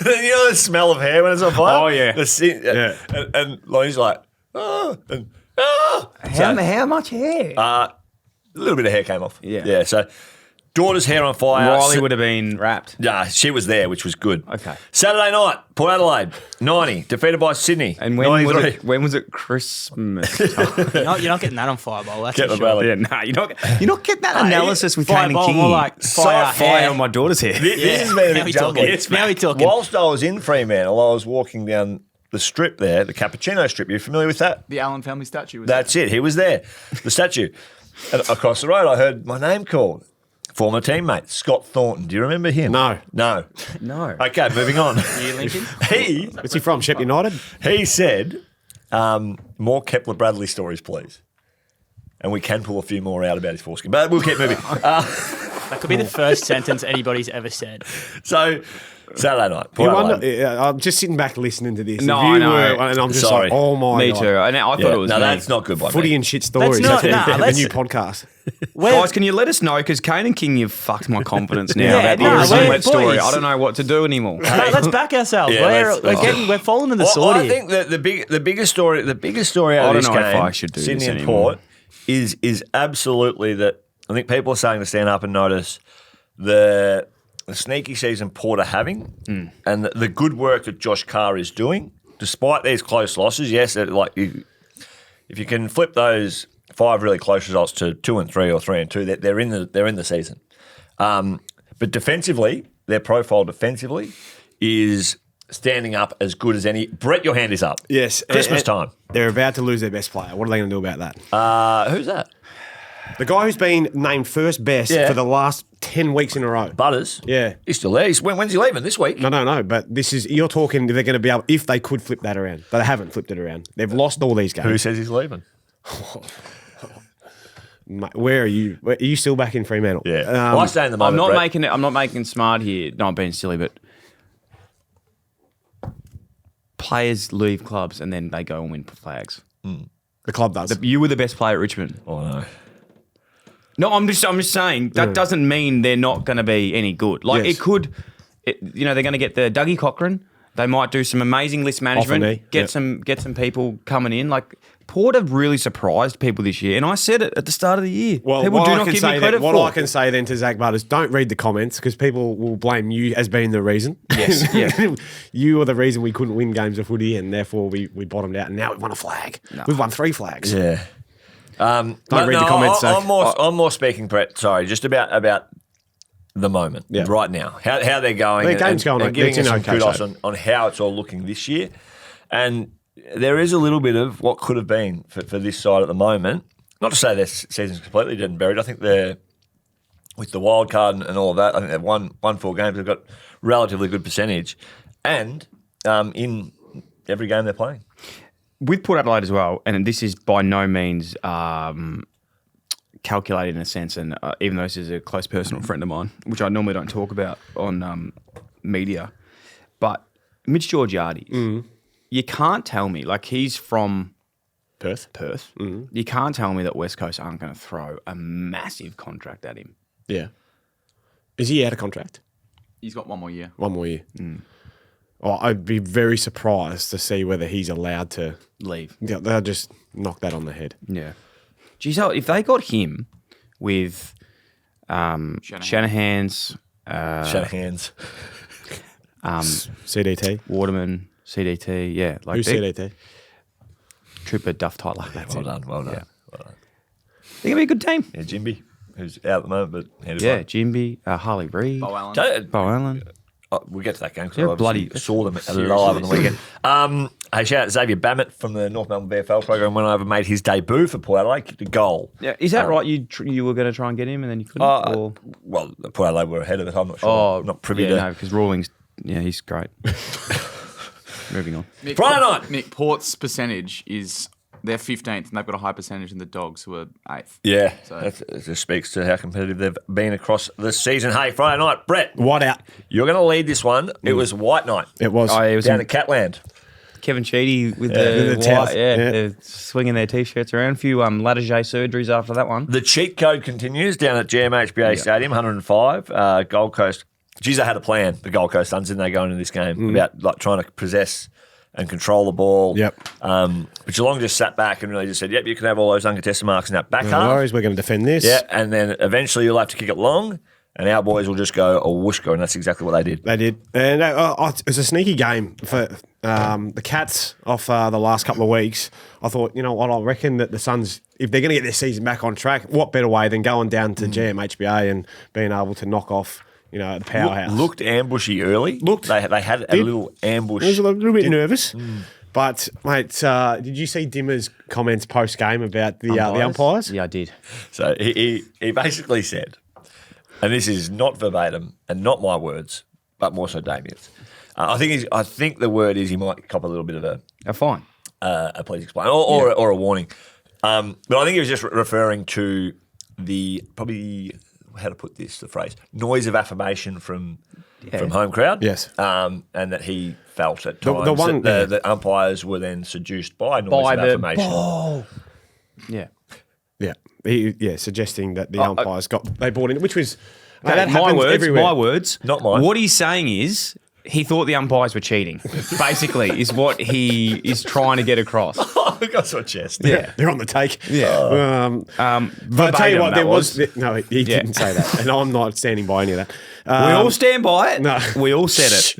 Speaker 3: you know the smell of hair when it's on fire?
Speaker 1: Oh, yeah.
Speaker 3: And Lonnie's like, oh. And, oh.
Speaker 1: How much hair?
Speaker 3: A little bit of hair came off.
Speaker 1: Yeah.
Speaker 3: Yeah. So Daughter's hair on fire.
Speaker 1: Riley would have been wrapped.
Speaker 3: Yeah, she was there, which was good.
Speaker 1: Okay.
Speaker 3: Saturday night, Port Adelaide, 90, defeated by Sydney.
Speaker 1: And when was
Speaker 3: 93.
Speaker 1: it? When was it? Christmas.
Speaker 5: You're not getting that on Fireball. That's
Speaker 3: Get
Speaker 5: for
Speaker 3: the
Speaker 5: sure.
Speaker 3: belly.
Speaker 1: Yeah, nah, you're not getting that analysis with Kane and
Speaker 5: Fireball,
Speaker 1: King.
Speaker 5: more like fire
Speaker 1: Fire on my daughter's hair.
Speaker 3: This has been a
Speaker 5: Now
Speaker 3: bit
Speaker 5: we
Speaker 3: jungle.
Speaker 5: talking. Now we talking.
Speaker 3: Whilst I was in Fremantle, I was walking down the strip there, the Cappuccino strip. You familiar with that?
Speaker 4: The Allen family statue was
Speaker 3: That's it. He was there, the statue. And across the road, I heard my name called. Former teammate, Scott Thornton. Do you remember him?
Speaker 2: No.
Speaker 3: No.
Speaker 1: No.
Speaker 3: Okay, moving on.
Speaker 5: You, Lincoln?
Speaker 2: Where's he from? Shep United?
Speaker 3: He said, more Kepler Bradley stories, please. And we can pull a few more out about his foreskin, but we'll keep moving.
Speaker 5: That could be the first sentence anybody's ever said.
Speaker 3: So, Saturday night.
Speaker 2: You
Speaker 3: Port
Speaker 2: wonder,
Speaker 3: Adelaide.
Speaker 2: yeah, I'm just sitting back listening to this.
Speaker 1: No,
Speaker 2: If you
Speaker 1: I know.
Speaker 2: were- and I'm just
Speaker 3: Sorry.
Speaker 2: like, oh my
Speaker 1: Me
Speaker 2: God.
Speaker 1: too. And I thought
Speaker 3: Yeah,
Speaker 1: it was
Speaker 3: no,
Speaker 1: me.
Speaker 3: that's not good by
Speaker 2: Footy
Speaker 3: me.
Speaker 2: and shit stories.
Speaker 5: not-
Speaker 2: That's
Speaker 5: nah,
Speaker 2: the
Speaker 5: let's-
Speaker 2: new podcast.
Speaker 1: Guys, can you let us know? Because Kane and King, you've fucked my confidence now
Speaker 5: Yeah,
Speaker 1: about the
Speaker 5: nah,
Speaker 1: Origin
Speaker 5: we're
Speaker 1: Wet story.
Speaker 5: boys.
Speaker 1: I don't know what to do anymore.
Speaker 5: Let's back ourselves.
Speaker 3: Yeah,
Speaker 5: We're falling to the
Speaker 3: Well,
Speaker 5: sword
Speaker 3: I
Speaker 5: here.
Speaker 3: think that the biggest story out
Speaker 1: I
Speaker 3: of
Speaker 1: don't
Speaker 3: this
Speaker 1: know if
Speaker 3: game,
Speaker 1: I should do
Speaker 3: Sydney
Speaker 1: this
Speaker 3: and
Speaker 1: anymore.
Speaker 3: Port, is absolutely that. I think people are starting to stand up and notice the sneaky season Port are having, and the good work that Josh Carr is doing, despite these close losses. Yes, if you can flip those 5 really close results to 2 and 3 or 3 and 2, they're in the season. But defensively, their profile defensively is standing up as good as any. Brett, your hand is up.
Speaker 2: Yes.
Speaker 3: Christmas time.
Speaker 2: They're about to lose their best player. What are they going to do about that?
Speaker 3: Who's that?
Speaker 2: The guy who's been named first best
Speaker 3: Yeah.
Speaker 2: for the last 10 weeks in a row.
Speaker 3: Butters.
Speaker 2: Yeah.
Speaker 3: He's still there. When's he leaving? This week?
Speaker 2: No. But this is, you're talking, they're going to be able, if they could flip that around. But they haven't flipped it around. They've lost all these games.
Speaker 3: Who says he's leaving?
Speaker 2: Mate, where are you? Are you still back in Fremantle?
Speaker 3: Yeah. Well, I stay in the moment,
Speaker 1: I'm not making smart here. No, I'm being silly, but players leave clubs and then they go and win flags.
Speaker 2: The club does.
Speaker 1: You were the best player at Richmond.
Speaker 3: Oh, no.
Speaker 1: No, I'm just saying that doesn't mean they're not going to be any good. Like
Speaker 2: Yes.
Speaker 1: it could, they're going to get the Dougie Cochran. They might do some amazing list management.
Speaker 2: knee,
Speaker 1: Get some people coming in. Like Port have really surprised people this year, and I said it at the start of the year.
Speaker 2: Well,
Speaker 1: people
Speaker 2: what
Speaker 1: do
Speaker 2: I
Speaker 1: not
Speaker 2: can
Speaker 1: give
Speaker 2: say
Speaker 1: me credit
Speaker 2: what
Speaker 1: for.
Speaker 2: I can say then to Zach Butters, don't read the comments because people will blame you as being the reason.
Speaker 1: Yes, yeah.
Speaker 2: You are the reason we couldn't win games of footy and therefore we bottomed out and now we've won a flag. We've won 3 flags.
Speaker 3: Yeah.
Speaker 2: Don't read the comments, Zach.
Speaker 3: I'm more speaking, Brett. Sorry, just about the moment,
Speaker 2: Yeah.
Speaker 3: right now, how they're going.
Speaker 2: Their game's going,
Speaker 3: and giving
Speaker 2: it's
Speaker 3: us
Speaker 2: in
Speaker 3: some
Speaker 2: okay
Speaker 3: kudos
Speaker 2: shape.
Speaker 3: on how it's all looking this year. And there is a little bit of what could have been for this side at the moment. Not to say their season's completely dead and buried. I think they're, with the wild card and all of that, I think they've won 4 games. They've got relatively good percentage. And in every game they're playing.
Speaker 1: With Port Adelaide as well, and this is by no means calculated in a sense, and even though this is a close personal friend of mine, which I normally don't talk about on media, but Mitch Georgiades, you can't tell me, like he's from
Speaker 2: Perth.
Speaker 1: You can't tell me that West Coast aren't going to throw a massive contract at him.
Speaker 2: Yeah. Is he out of contract?
Speaker 4: He's got 1 more year.
Speaker 2: 1 more year. Oh, I'd be very surprised to see whether he's allowed to
Speaker 1: Leave.
Speaker 2: Yeah, they'll just knock that on the head.
Speaker 1: Yeah. Geez, if they got him with Shanahan's,
Speaker 3: Shanahan's.
Speaker 2: CDT.
Speaker 1: Waterman, CDT, yeah. Like
Speaker 2: Who's CDT?
Speaker 1: Trooper Duff Tyler. That's
Speaker 3: Well
Speaker 1: it.
Speaker 3: done, well done.
Speaker 1: Yeah.
Speaker 3: Well done.
Speaker 1: They're going to be a good team.
Speaker 3: Yeah, Jimby, who's out at the moment, but handed
Speaker 1: Yeah,
Speaker 3: one.
Speaker 1: Jimby, Harley Reid,
Speaker 4: Bo Allen.
Speaker 1: Bo Allen.
Speaker 3: We'll get to that game because
Speaker 1: Yeah,
Speaker 3: I
Speaker 1: bloody-
Speaker 3: obviously saw them alive on the weekend. Hey, shout out Xavier Bammett from the North Melbourne VFL program. Went over and made his debut for Port Adelaide, kicked a goal.
Speaker 1: Yeah, is that right? You were going to try and get him and then you couldn't? or?
Speaker 3: Well, Port Adelaide were ahead of it. I'm not sure.
Speaker 1: Oh,
Speaker 3: not privy
Speaker 1: yeah,
Speaker 3: to.
Speaker 1: no, because Rawlings, yeah, he's great. Moving on.
Speaker 4: Mick,
Speaker 3: Friday night.
Speaker 4: Mick, Port's percentage is they're 15th and they've got a high percentage, and the Dogs were 8th.
Speaker 3: Yeah,
Speaker 4: So-
Speaker 3: it just speaks to how competitive they've been across the season. Hey, Friday night, Brett,
Speaker 2: White out.
Speaker 3: you're going to lead this one. It was White Night
Speaker 2: It was.
Speaker 1: Oh, it was
Speaker 3: down at Catland.
Speaker 1: Kevin Sheedy with
Speaker 2: with
Speaker 1: the
Speaker 2: the towels.
Speaker 1: white, yeah,
Speaker 2: Yeah.
Speaker 1: they're swinging their t-shirts around. A few Latterjay surgeries after that one.
Speaker 3: The cheat code continues down at GMHBA Stadium, 105, Gold Coast. Geez, they had a plan, the Gold Coast Suns, didn't they, going into this game, about like trying to possess and control the ball.
Speaker 2: Yep.
Speaker 3: But Geelong just sat back and really just said, yep, you can have all those uncontested marks in that back
Speaker 2: No
Speaker 3: half.
Speaker 2: worries, we're going to defend this.
Speaker 3: Yeah, and then eventually you'll have to kick it long. and our boys will just go a whooshka, and that's exactly what they did.
Speaker 2: They did. And it was a sneaky game for the Cats off the last couple of weeks. I thought, you know what, I reckon that the Suns, if they're going to get their season back on track, what better way than going down to GMHBA and being able to knock off, the powerhouse.
Speaker 3: Looked ambushy early. They had a little ambush.
Speaker 2: I was a little bit nervous. But, mate, did you see Dimmer's comments post-game about the umpires?
Speaker 4: Yeah, I did.
Speaker 3: So he basically said, and this is not verbatim and not my words, but more so Damien's. I think the word is he might cop a little bit of
Speaker 1: A fine.
Speaker 3: a please explain or a warning. But I think he was just referring to the probably how to put this, the phrase noise of affirmation from home crowd.
Speaker 2: Yes.
Speaker 3: And that he felt at times the umpires were then seduced by noise of affirmation.
Speaker 1: Ball. Yeah.
Speaker 2: Yeah. Suggesting that the umpires they bought in, which was that
Speaker 1: my
Speaker 2: happens
Speaker 1: words,
Speaker 2: everywhere.
Speaker 1: my words.
Speaker 3: Not mine.
Speaker 1: What he's saying is he thought the umpires were cheating. Basically, is what he is trying to get across.
Speaker 3: Oh, I got your chest.
Speaker 1: Yeah.
Speaker 2: They're on the take.
Speaker 1: Yeah.
Speaker 2: But I tell you what, there was.
Speaker 1: was.
Speaker 2: No, he didn't say that. And I'm not standing by any of that.
Speaker 1: We all stand by it.
Speaker 2: no.
Speaker 1: We all said it.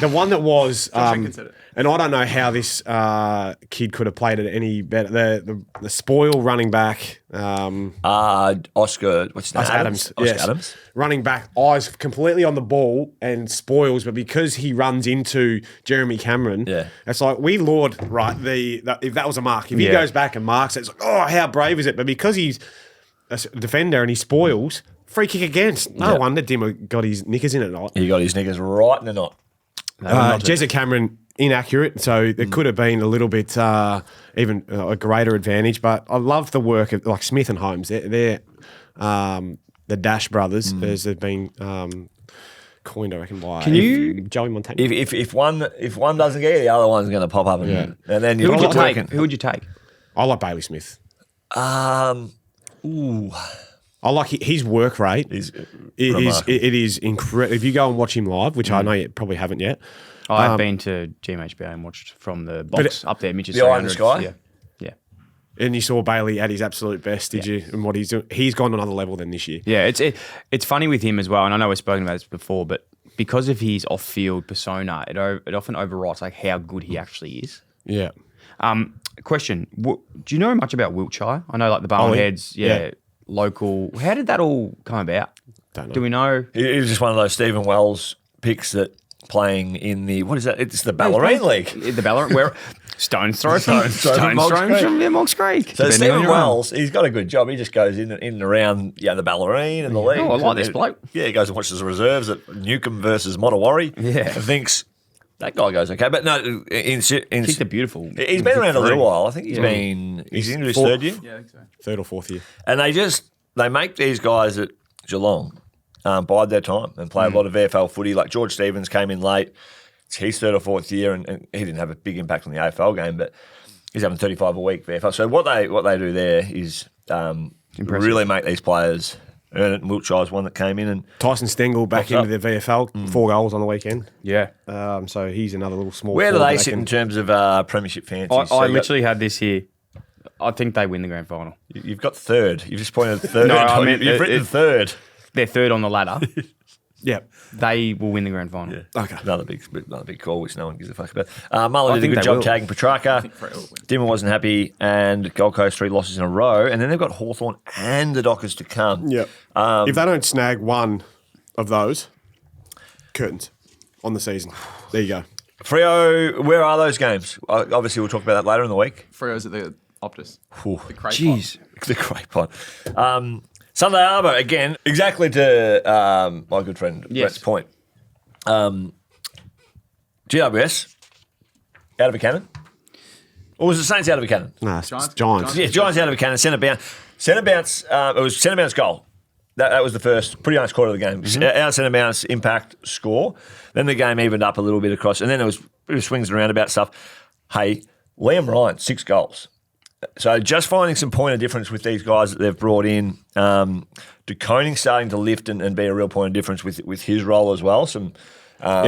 Speaker 2: The one that was,
Speaker 5: Jenkins said it.
Speaker 2: and I don't know how this kid could have played it any better. The spoil running back,
Speaker 3: Oscar, what's his name?
Speaker 2: Adams.
Speaker 3: Oscar
Speaker 2: Yes.
Speaker 3: Adams.
Speaker 2: Running back, eyes completely on the ball and spoils, but because he runs into Jeremy Cameron, it's like we laud if that was a mark. If he goes back and marks it, it's like, oh, how brave is it? But because he's a defender and he spoils, free kick against. No wonder Dimmer got his knickers in at night.
Speaker 3: He got his knickers right in the knot.
Speaker 2: Jezza Cameron inaccurate, so there could have been a little bit even a greater advantage. But I love the work of like Smith and Holmes. They're the Dash brothers, as they've been coined, I reckon, by Joey Montana.
Speaker 3: If one doesn't get it, the other one's going to pop up, and then
Speaker 1: Who would you take?
Speaker 3: working.
Speaker 1: Who would you take?
Speaker 2: I like Bailey Smith.
Speaker 3: Ooh,
Speaker 2: I like his work rate. It is incredible. If you go and watch him live, which I know you probably haven't yet.
Speaker 1: I've been to GMHBA and watched from the box up there, Mitch's
Speaker 3: the eye in the
Speaker 1: 300s.
Speaker 3: sky?
Speaker 1: Yeah.
Speaker 2: And you saw Bailey at his absolute best, did you? And what he's doing, he's gone to another level than this year.
Speaker 1: Yeah, it's funny with him as well, and I know we've spoken about this before, but because of his off-field persona, it often overwrites like how good he actually is.
Speaker 2: Yeah.
Speaker 1: Question: do you know much about Wiltshire? I know like the Barnheads, local. How did that all come about?
Speaker 2: Don't know.
Speaker 1: Do we know?
Speaker 3: he was just one of those Stephen Wells picks that playing in the what is that? It's the Ballerine League.
Speaker 1: The Ballerine, where stones throw from Monks Creek.
Speaker 3: So
Speaker 1: depending on
Speaker 3: Stephen
Speaker 1: your arm.
Speaker 3: Wells, he's got a good job. He just goes in and around the Ballerine and the league.
Speaker 1: Oh, I like this bloke.
Speaker 3: Yeah, he goes and watches the reserves at Newcombe versus Mottawarri.
Speaker 1: Yeah.
Speaker 3: And thinks that guy goes okay. But no,
Speaker 1: Kicked a beautiful.
Speaker 3: he's been around a little while. I think he's into his third year.
Speaker 5: Yeah, I think so.
Speaker 2: Third or fourth year.
Speaker 3: And they make these guys at Geelong bide their time and play a lot of VFL footy. Like George Stevens came in late. It's his third or fourth year, and he didn't have a big impact on the AFL game, but he's having 35 a week VFL. So what they do there is really make these players earn it. And Wiltshire's one that came in and
Speaker 2: Tyson Stengel back into the VFL, 4 goals on the weekend.
Speaker 1: Yeah.
Speaker 2: So he's another little small.
Speaker 3: where do
Speaker 2: forward
Speaker 3: they
Speaker 2: that
Speaker 3: sit
Speaker 2: can-
Speaker 3: in terms of premiership fancies?
Speaker 1: I literally had this here. I think they win the grand final.
Speaker 3: You've got third. You've just pointed third.
Speaker 1: No, I meant
Speaker 3: you've written third.
Speaker 1: They're third on the ladder.
Speaker 2: Yeah.
Speaker 1: They will win the grand final.
Speaker 3: Yeah.
Speaker 2: Okay.
Speaker 3: Another big call, which no one gives a fuck about. Mullen
Speaker 1: I
Speaker 3: did a
Speaker 1: think
Speaker 3: good
Speaker 1: they
Speaker 3: job
Speaker 1: will.
Speaker 3: tagging Petrarca. Dimmer wasn't happy, and Gold Coast 3 losses in a row. And then they've got Hawthorn and the Dockers to come.
Speaker 2: Yeah. If they don't snag one of those, curtains on the season. There you go.
Speaker 3: Freo, where are those games? Obviously, we'll talk about that later in the week.
Speaker 5: Freo's at the Optus.
Speaker 3: Ooh.
Speaker 5: The Crate
Speaker 1: Jeez.
Speaker 3: The great pod. Sunday Arbour, again, exactly to my good friend Brett's point. GWS, out of a cannon. Or was the Saints out of a cannon?
Speaker 2: No, it's
Speaker 5: Giants.
Speaker 2: Giants.
Speaker 3: Yeah, Giants out of a cannon, centre bounce. Centre bounce, it was centre bounce goal. That was the first, pretty much quarter of the game. Our centre bounce impact score. Then the game evened up a little bit across, and then there was a bit of swings and roundabout stuff. Hey, Liam Ryan, 6 goals. So just finding some point of difference with these guys that they've brought in. De Koning starting to lift and be a real point of difference with his role as well.
Speaker 2: Don't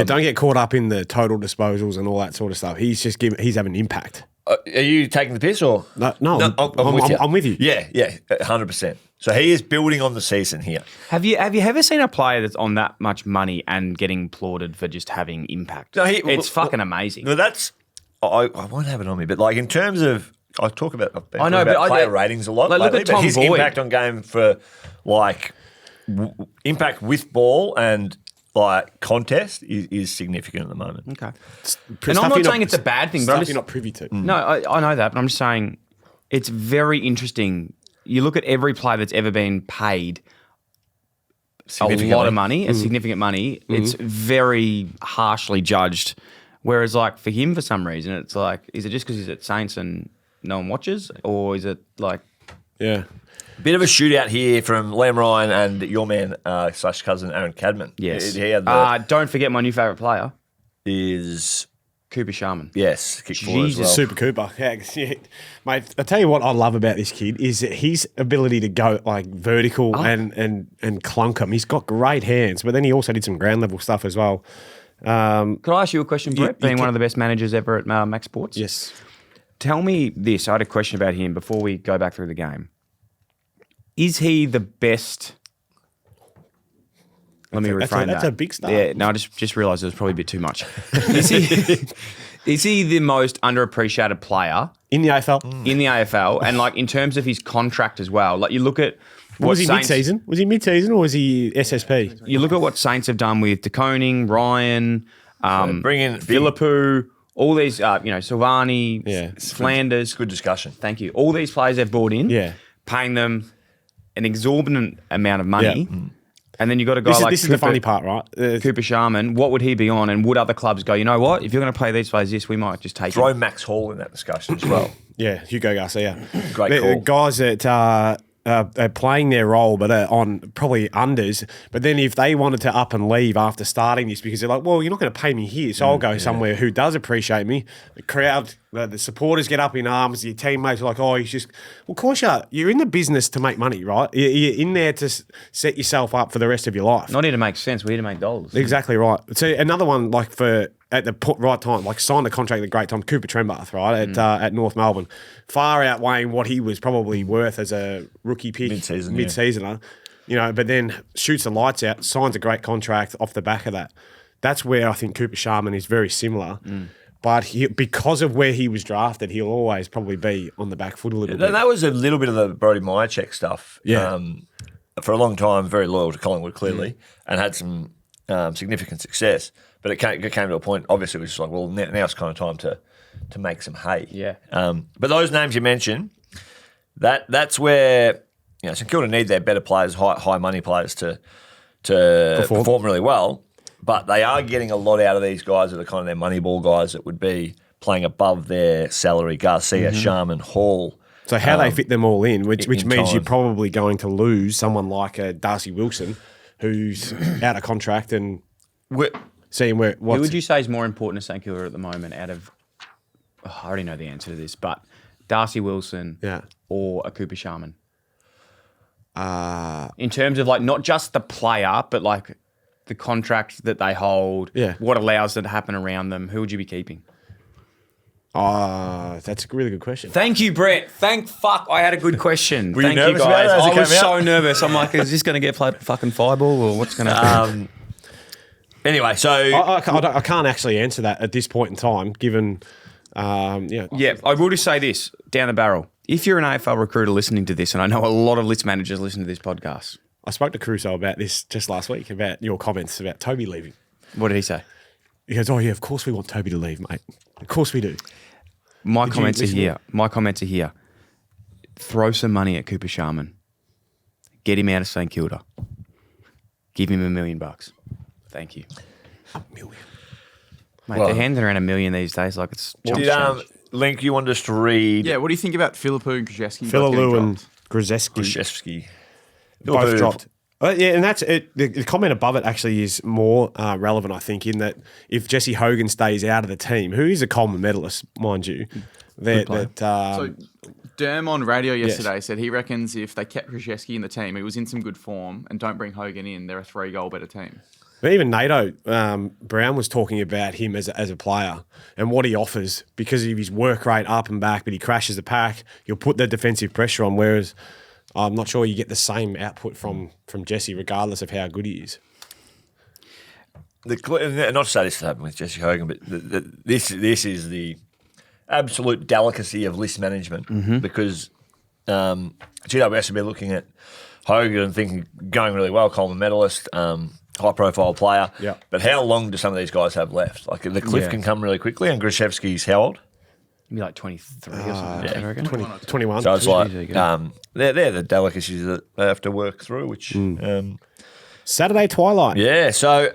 Speaker 2: get caught up in the total disposals and all that sort of stuff. He's having impact.
Speaker 3: Are you taking the piss or
Speaker 2: No, I'm with you.
Speaker 3: Yeah, 100%. So he is building on the season here.
Speaker 1: Have you ever seen a player that's on that much money and getting applauded for just having impact?
Speaker 3: No,
Speaker 1: it's fucking amazing.
Speaker 3: No, that's I won't have it on me, but like in terms of I've been talking
Speaker 1: I know,
Speaker 3: about
Speaker 1: but
Speaker 3: player ratings a lot
Speaker 1: like, look
Speaker 3: lately,
Speaker 1: at
Speaker 3: but
Speaker 1: Tom
Speaker 3: his
Speaker 1: Boyd.
Speaker 3: impact on game for like impact with ball and like contest is significant at the moment.
Speaker 1: Okay.
Speaker 2: Stuff
Speaker 1: And I'm
Speaker 2: you're
Speaker 1: not saying it's a bad thing, but I'm
Speaker 2: stuff
Speaker 1: just
Speaker 2: you're not privy to.
Speaker 1: No, I know that, but I'm just saying it's very interesting. You look at every player that's ever been paid a lot of money, a significant money. It's very harshly judged. Whereas, like for him, for some reason, it's like, is it just because he's at Saints and no one watches, or is it like,
Speaker 2: Yeah.
Speaker 3: Bit of a shootout here from Liam Ryan and your man / cousin Aaron Cadman.
Speaker 1: yes?
Speaker 3: He had
Speaker 1: Don't forget my new favourite player,
Speaker 3: is
Speaker 1: Cooper Sharman.
Speaker 3: yes, kick forward as
Speaker 1: Jesus.
Speaker 3: well.
Speaker 2: Super Cooper. Yeah. Mate, I tell you what I love about this kid is that his ability to go like vertical and clunk him. He's got great hands, but then he also did some ground level stuff as well.
Speaker 1: Could I ask you a question, Brett?
Speaker 2: you
Speaker 1: Being
Speaker 2: can-
Speaker 1: one of the best managers ever at Max Sports.
Speaker 2: Yes.
Speaker 1: Tell me this. I had a question about him before we go back through the game. Is he the best? Let me reframe that.
Speaker 2: That's a big start.
Speaker 1: Yeah, no, I just realised it was probably a bit too much. Is he the most underappreciated player
Speaker 2: In the AFL.
Speaker 1: in the AFL? And like in terms of his contract as well, like you look at what
Speaker 2: Was he
Speaker 1: Saints,
Speaker 2: mid-season? Was he mid-season or was he SSP?
Speaker 1: You look at what Saints have done with De Koning, Ryan,
Speaker 3: bring in
Speaker 1: Philippou, all these, Silvani,
Speaker 2: Yeah.
Speaker 1: Flanders.
Speaker 3: Good discussion.
Speaker 1: Thank you. All these players they've brought in,
Speaker 2: Yeah.
Speaker 1: paying them an exorbitant amount of money.
Speaker 2: Yeah.
Speaker 1: And then you got a guy like
Speaker 2: This is the funny part, right?
Speaker 1: Cooper Sharman. What would he be on? And would other clubs go, you know what? If you're going to play these players this, we might just take
Speaker 3: Throw
Speaker 1: him.
Speaker 3: Max Hall in that discussion as well.
Speaker 2: Yeah, Hugo Garcia.
Speaker 3: Great
Speaker 2: The
Speaker 3: call.
Speaker 2: guys that are playing their role, but are on probably unders. But then if they wanted to up and leave after starting this, because they're like, well, you're not going to pay me here, so I'll go somewhere who does appreciate me. The crowd, the supporters get up in arms. Your teammates are like, oh, he's just. Well, of course you are. You're in the business to make money, right? You're in there to set yourself up for the rest of your life.
Speaker 1: Not here to make sense. We're here to make dollars.
Speaker 2: Exactly right. So another one, like for at the right time, like signed a contract at a great time, Cooper Trembath, right, at North Melbourne, far outweighing what he was probably worth as a rookie pick, mid-seasoner, but then shoots the lights out, signs a great contract off the back of that. That's where I think Cooper Sharman is very similar. But because of where he was drafted, he'll always probably be on the back foot a little bit.
Speaker 3: That was a little bit of the Brody Myercheck stuff.
Speaker 2: Yeah.
Speaker 3: For a long time, very loyal to Collingwood, clearly, and had some significant success. But it came to a point, obviously, it was just like, well, now it's kind of time to make some hay.
Speaker 1: Yeah.
Speaker 3: But those names you mentioned, that's where St Kilda need their better players, high money players to perform really well. But they are getting a lot out of these guys that are kind of their money ball guys that would be playing above their salary. Garcia, Sharman, Hall.
Speaker 2: So how they fit them all in, which
Speaker 3: in
Speaker 2: means
Speaker 3: time.
Speaker 2: you're probably going to lose someone like Darcy Wilson, who's out of contract and seeing where.
Speaker 1: Who would you say is more important to St Kilda at the moment out of, I already know the answer to this, but Darcy Wilson or a Cooper Sharman? In terms of like not just the player, but like the contract that they hold, what allows it to happen around them, who would you be keeping?
Speaker 2: That's a really good question.
Speaker 1: Thank you, Brett. Thank fuck. I had a good question.
Speaker 3: Were you
Speaker 1: Thank
Speaker 3: nervous
Speaker 1: you,
Speaker 3: about
Speaker 1: guys.
Speaker 3: it as it
Speaker 1: I was
Speaker 3: came
Speaker 1: so
Speaker 3: out?
Speaker 1: nervous. I'm like, is this going to get played fucking fireball or what's going to happen?
Speaker 3: Anyway, so
Speaker 2: I can't actually answer that at this point in time, given,
Speaker 1: Yeah, I will just say this, down the barrel. If you're an AFL recruiter listening to this, and I know a lot of list managers listen to this podcast.
Speaker 2: I spoke to Caruso about this just last week, about your comments about Toby leaving.
Speaker 1: What did he say?
Speaker 2: He goes, oh yeah, of course we want Toby to leave, mate. Of course we do.
Speaker 1: My
Speaker 2: Did you
Speaker 1: comments are
Speaker 2: listen to
Speaker 1: here. My comments are here. Throw some money at Cooper Sharman. Get him out of St Kilda. Give him $1 million. Thank you.
Speaker 2: $1 million.
Speaker 1: Mate, they're handing around $1 million these days like it's chump
Speaker 3: did
Speaker 1: change.
Speaker 3: Linc, you want us to read
Speaker 8: Yeah, what do you think about Philippou and Krzyzewski?
Speaker 2: Phililou and Grzeski
Speaker 3: Krzyzewski?
Speaker 2: both dropped. And that's it. The comment above it actually is more relevant, I think, in that if Jesse Hogan stays out of the team, who is a Coleman medalist, mind you,
Speaker 8: So Derm on radio yesterday said he reckons if they kept Krzyzewski in the team, he was in some good form, and don't bring Hogan in, they're a 3-goal better team.
Speaker 2: But even NATO, Brown was talking about him as a player and what he offers because of his work rate up and back, but he crashes the pack. You'll put the defensive pressure on, whereas I'm not sure you get the same output from Jesse, regardless of how good he is.
Speaker 3: Not to say this happened with Jesse Hogan, but this is the absolute delicacy of list management because GWS have been looking at Hogan and thinking going really well, Coleman medalist, high-profile player.
Speaker 2: Yeah.
Speaker 3: But how long do some of these guys have left? Like the cliff can come really quickly, and Grishevsky's how old?
Speaker 1: Maybe like 23 or something. I reckon.
Speaker 2: 21.
Speaker 3: So it's like
Speaker 1: Easy to
Speaker 3: they're the delicacies that they have to work through, which.
Speaker 2: Saturday twilight.
Speaker 3: Yeah, so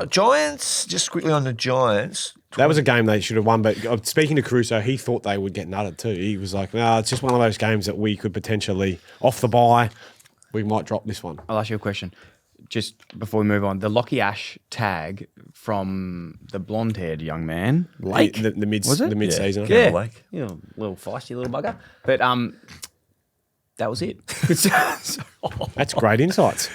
Speaker 3: Giants, just quickly on the Giants.
Speaker 2: That was a game they should have won, but speaking to Caruso, he thought they would get nutted too. He was like, no, it's just one of those games that we could potentially, off the bye, we might drop this one.
Speaker 1: I'll ask you a question. Just before we move on, the Lockie Ash tag from the blonde-haired young man, Lake,
Speaker 2: The
Speaker 1: was it?
Speaker 2: mid-season.
Speaker 3: Yeah. Lake.
Speaker 1: You know, little feisty little bugger. But that was it.
Speaker 2: That's great insights.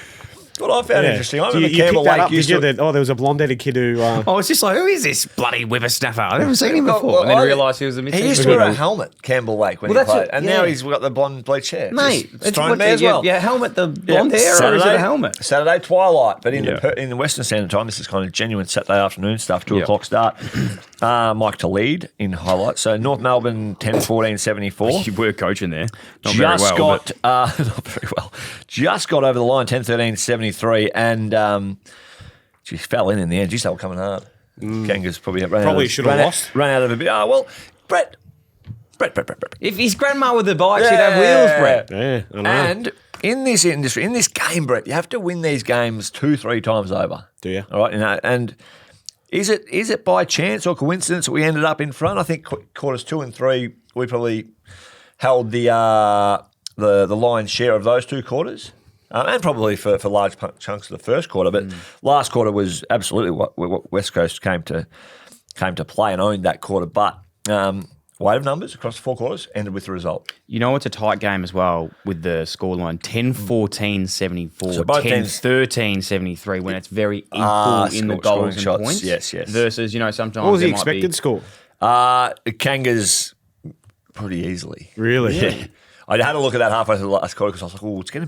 Speaker 3: What I found interesting, I remember
Speaker 2: you
Speaker 3: Campbell
Speaker 2: picked that
Speaker 3: Lake
Speaker 2: up,
Speaker 3: used
Speaker 2: did
Speaker 3: to.
Speaker 2: you? There was a blonde-headed kid who...
Speaker 1: I was just like, who is this bloody whippersnapper? I've never seen him before.
Speaker 3: Well,
Speaker 1: and then
Speaker 3: I-
Speaker 1: realised he was a mid-season.
Speaker 3: He used to wear a helmet, Campbell Lake, when
Speaker 1: Well,
Speaker 3: he
Speaker 1: that's
Speaker 3: played.
Speaker 1: it,
Speaker 3: And
Speaker 1: yeah.
Speaker 3: now he's got the blonde bleach hair.
Speaker 1: Mate,
Speaker 3: Just thrown me as well.
Speaker 1: Yeah, helmet, the blonde hair, or is it a helmet?
Speaker 3: Saturday twilight, but in
Speaker 1: Yeah.
Speaker 3: in the Western Standard Time, this is kind of genuine Saturday afternoon stuff, 2
Speaker 1: Yeah.
Speaker 3: o'clock start. Mike to lead in highlights. So North Melbourne 10-14-74.
Speaker 1: You were coaching there. Not
Speaker 3: Just
Speaker 1: very well.
Speaker 3: got not very well. Just got over the line 10-13-73 and she fell in the end. Geez, they were coming hard. Kangas probably
Speaker 2: should have lost.
Speaker 3: Ran out of a bit. Oh well, Brett.
Speaker 1: If his grandma with the bike, she'd have wheels, Brett.
Speaker 2: Yeah, I know.
Speaker 3: And in this industry, in this game, Brett, you have to win these games 2-3 times over.
Speaker 2: Do you?
Speaker 3: All right, and is it by chance or coincidence that we ended up in front? I think quarters 2 and 3, we probably held the lion's share of those 2 quarters. And probably for large chunks of the first quarter, but last quarter was absolutely what West Coast came to play and owned that quarter. But weight of numbers across the 4 quarters ended with the result.
Speaker 1: You know it's a tight game as well with the scoreline 10-14-74,
Speaker 3: So both teams-
Speaker 1: 10-13-73 when it's very equal in the goals and
Speaker 3: scoring
Speaker 1: points.
Speaker 3: shots. Yes.
Speaker 1: Versus, sometimes
Speaker 2: What was the
Speaker 1: there might be-
Speaker 2: expected score?
Speaker 3: Kangas pretty easily.
Speaker 2: Really?
Speaker 3: Yeah. I had a look at that halfway through the last quarter because I was like, "Oh, it's getting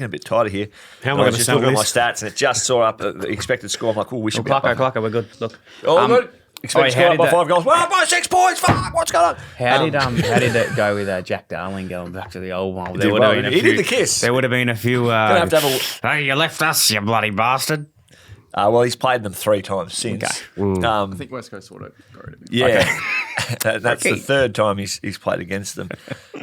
Speaker 3: a bit tighter here."
Speaker 2: How am
Speaker 3: And
Speaker 2: I
Speaker 3: I was
Speaker 2: gonna
Speaker 3: just
Speaker 2: sell
Speaker 3: looking at my
Speaker 2: this?
Speaker 3: stats, and it just saw up the expected score. I'm like, "Oh, we should be up by
Speaker 1: Clucker, we're good. Look.
Speaker 3: good. Expected
Speaker 1: how
Speaker 3: score up
Speaker 1: did
Speaker 3: by
Speaker 1: that-
Speaker 3: 5 goals. Well, by 6 points. Fuck, what's going on?
Speaker 1: How did that go with Jack Darling going back to the old one?
Speaker 3: did well. He did the kiss.
Speaker 1: There would have been a few.
Speaker 3: Gonna have to have
Speaker 1: Hey, you left us, you bloody bastard.
Speaker 3: well, he's played them 3 times since.
Speaker 1: Okay.
Speaker 8: I think West Coast sort of got rid of him.
Speaker 3: Yeah, that's the 3rd time he's played against them.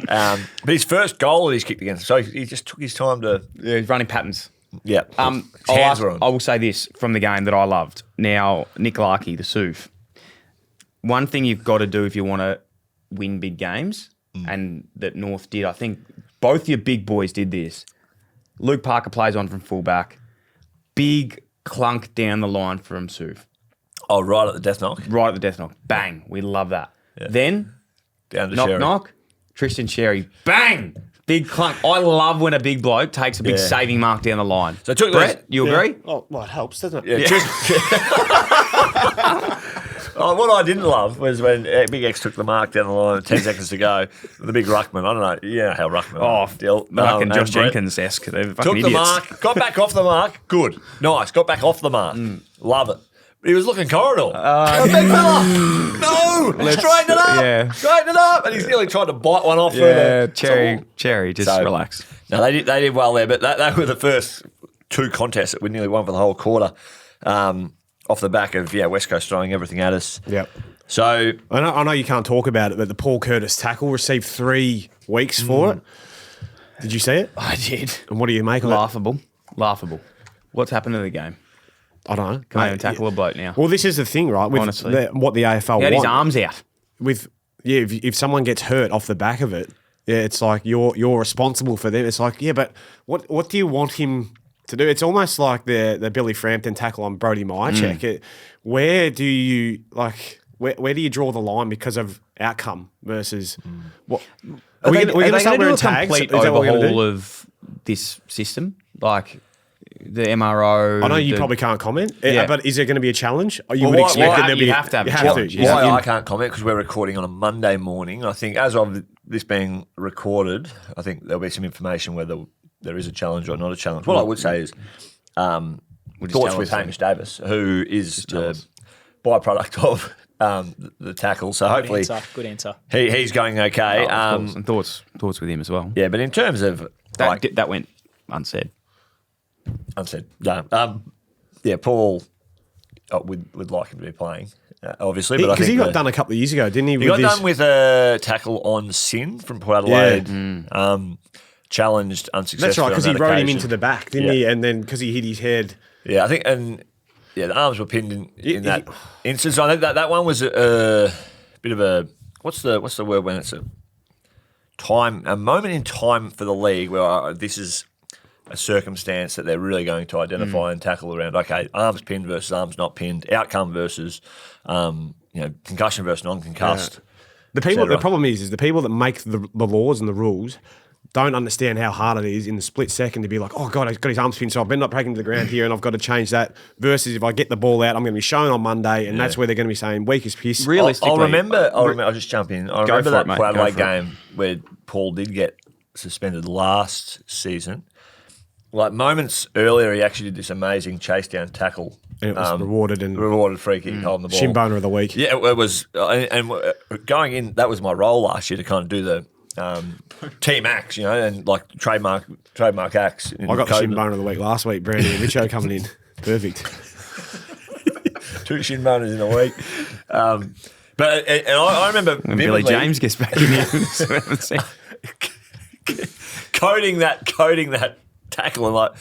Speaker 3: But his first goal that he's kicked against them, so he just took his time to.
Speaker 1: Yeah, he's running patterns.
Speaker 3: Yeah,
Speaker 1: I'll
Speaker 3: hands were on.
Speaker 1: I will say this from the game that I loved. Now, Nick Larkey, the Soof. One thing you've got to do if you want to win big games, and that North did, I think both your big boys did this. Luke Parker plays on from fullback. Big clunk down the line from Soof.
Speaker 3: Oh, right at the death knock.
Speaker 1: Right at the death knock. Bang. We love that.
Speaker 3: Yeah.
Speaker 1: Then,
Speaker 3: Down to
Speaker 1: knock,
Speaker 3: Sherry.
Speaker 1: knock. Tristan Sherry. Bang. Big clunk. I love when a big bloke takes a big
Speaker 3: Yeah.
Speaker 1: saving mark down the line.
Speaker 3: So it took
Speaker 1: Brett, you agree?
Speaker 2: Oh, well, it helps, doesn't it?
Speaker 3: Oh, what I didn't love was when Big X took the mark down the line with 10 seconds to go. The big ruckman. I don't know. You know how ruckman. Dyl.
Speaker 1: Fucking
Speaker 3: and
Speaker 1: Josh
Speaker 3: Brett
Speaker 1: Jenkins-esque. They're fucking
Speaker 3: took the
Speaker 1: idiots.
Speaker 3: mark, got back off the mark. Good. Nice. Got back off the mark. Love it. But he was looking corridor. Big fella. No. Straighten it up.
Speaker 1: Yeah.
Speaker 3: Straighten it up. And he's nearly tried to bite one off.
Speaker 1: Yeah,
Speaker 3: through the
Speaker 1: Cherry, just
Speaker 3: So-
Speaker 1: relax.
Speaker 3: No, they did well there, but they were the first 2 contests that we nearly won for the whole quarter. Off the back of West Coast throwing everything at us.
Speaker 2: Yep.
Speaker 3: So
Speaker 2: I know you can't talk about it, but the Paul Curtis tackle received 3 weeks for it. Did you see it?
Speaker 1: I did.
Speaker 2: And what do you make of it?
Speaker 1: Laughable. What's happened to the game?
Speaker 2: I don't know.
Speaker 1: Can't even tackle a bloke now.
Speaker 2: Well, this is the thing, right? With
Speaker 1: Honestly.
Speaker 2: what the AFL
Speaker 1: He had his
Speaker 2: want.
Speaker 1: arms out.
Speaker 2: If someone gets hurt off the back of it, it's like you're responsible for them. It's like, but what do you want him to do? It's almost like the Billy Frampton tackle on Brody Myercheck. Where do you where do you draw the line because of outcome versus what? Are we going to start wearing tags?
Speaker 1: Complete
Speaker 2: Is that what we're gonna
Speaker 1: overhaul
Speaker 2: do?
Speaker 1: of this system? Like, the MRO.
Speaker 2: I know you probably can't comment, but is there going to be a challenge? You
Speaker 3: Well,
Speaker 1: you have to have a challenge.
Speaker 3: Why I can't comment because we're recording on a Monday morning. I think as of this being recorded, I think there'll be some information whether there is a challenge or not a challenge. What I would say is thoughts with Hamish Davis, who is the byproduct of the tackle. So hopefully,
Speaker 5: Good answer.
Speaker 3: He's going okay.
Speaker 1: And thoughts with him as well.
Speaker 3: Yeah, but in terms of
Speaker 1: That went unsaid.
Speaker 3: unsaid, no. Paul would like him to be playing, obviously. But I
Speaker 2: Because
Speaker 3: think
Speaker 2: he got done a couple of years ago, didn't he?
Speaker 3: He got done with a tackle on Sin from Port Adelaide. Challenged unsuccessfully.
Speaker 2: That's right, because he
Speaker 3: on that
Speaker 2: rode him
Speaker 3: occasion.
Speaker 2: into the back, didn't he? And then because he hit his head.
Speaker 3: Yeah, I think, the arms were pinned in that instance. I think that one was a bit of a what's the word when it's a moment in time for the league where this is a circumstance that they're really going to identify and tackle around. Okay, arms pinned versus arms not pinned, outcome versus concussion versus non-concussed.
Speaker 2: The problem is the people that make the laws and the rules don't understand how hard it is in the split second to be like, oh God, he's got his arms pinned, so I've been not breaking to the ground here and I've got to change that. Versus if I get the ball out, I'm going to be shown on Monday, and that's where they're going to be saying weak as piss.
Speaker 1: Realistically,
Speaker 3: I'll just jump in. I remember that
Speaker 1: mate.
Speaker 3: Port
Speaker 1: Go
Speaker 3: Adelaide
Speaker 1: for it.
Speaker 3: game where Paul did get suspended last season. Like moments earlier, he actually did this amazing chase down tackle.
Speaker 2: And it was
Speaker 3: rewarded free kick holding the ball.
Speaker 2: Shin boner of the week.
Speaker 3: Yeah, it was. And going in, that was my role last year to kind of do the team acts, and like trademark acts.
Speaker 2: I got the shin boner of the week last week. Brandy and Richo coming in. Perfect.
Speaker 3: 2 shin boners in a week. But I remember
Speaker 1: when Billy
Speaker 3: vividly
Speaker 1: James gets back in here.
Speaker 3: coding that tackle and like,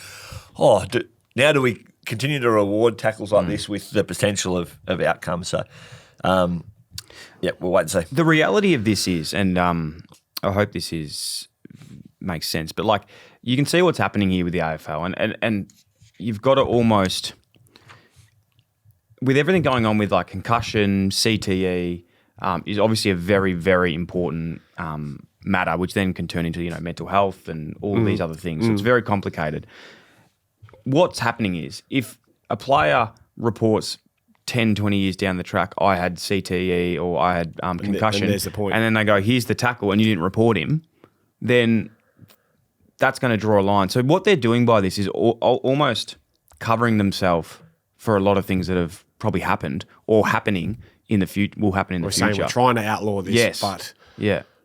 Speaker 3: now do we continue to reward tackles like this with the potential of outcomes? So, we'll wait and see.
Speaker 1: The reality of this is, and I hope this makes sense, but like you can see what's happening here with the AFL, and you've got to almost, with everything going on with like concussion, CTE, is obviously a very, very important matter, which then can turn into mental health and all of these other things. So it's very complicated. What's happening is if a player reports 10, 20 years down the track, I had CTE or I had concussion,
Speaker 2: and there's the point.
Speaker 1: and then they go, here's the tackle, and you didn't report him, then that's going to draw a line. So what they're doing by this is almost covering themselves for a lot of things that have probably happened or happening in the future. Will happen in the future.
Speaker 2: Saying we're trying to outlaw this, but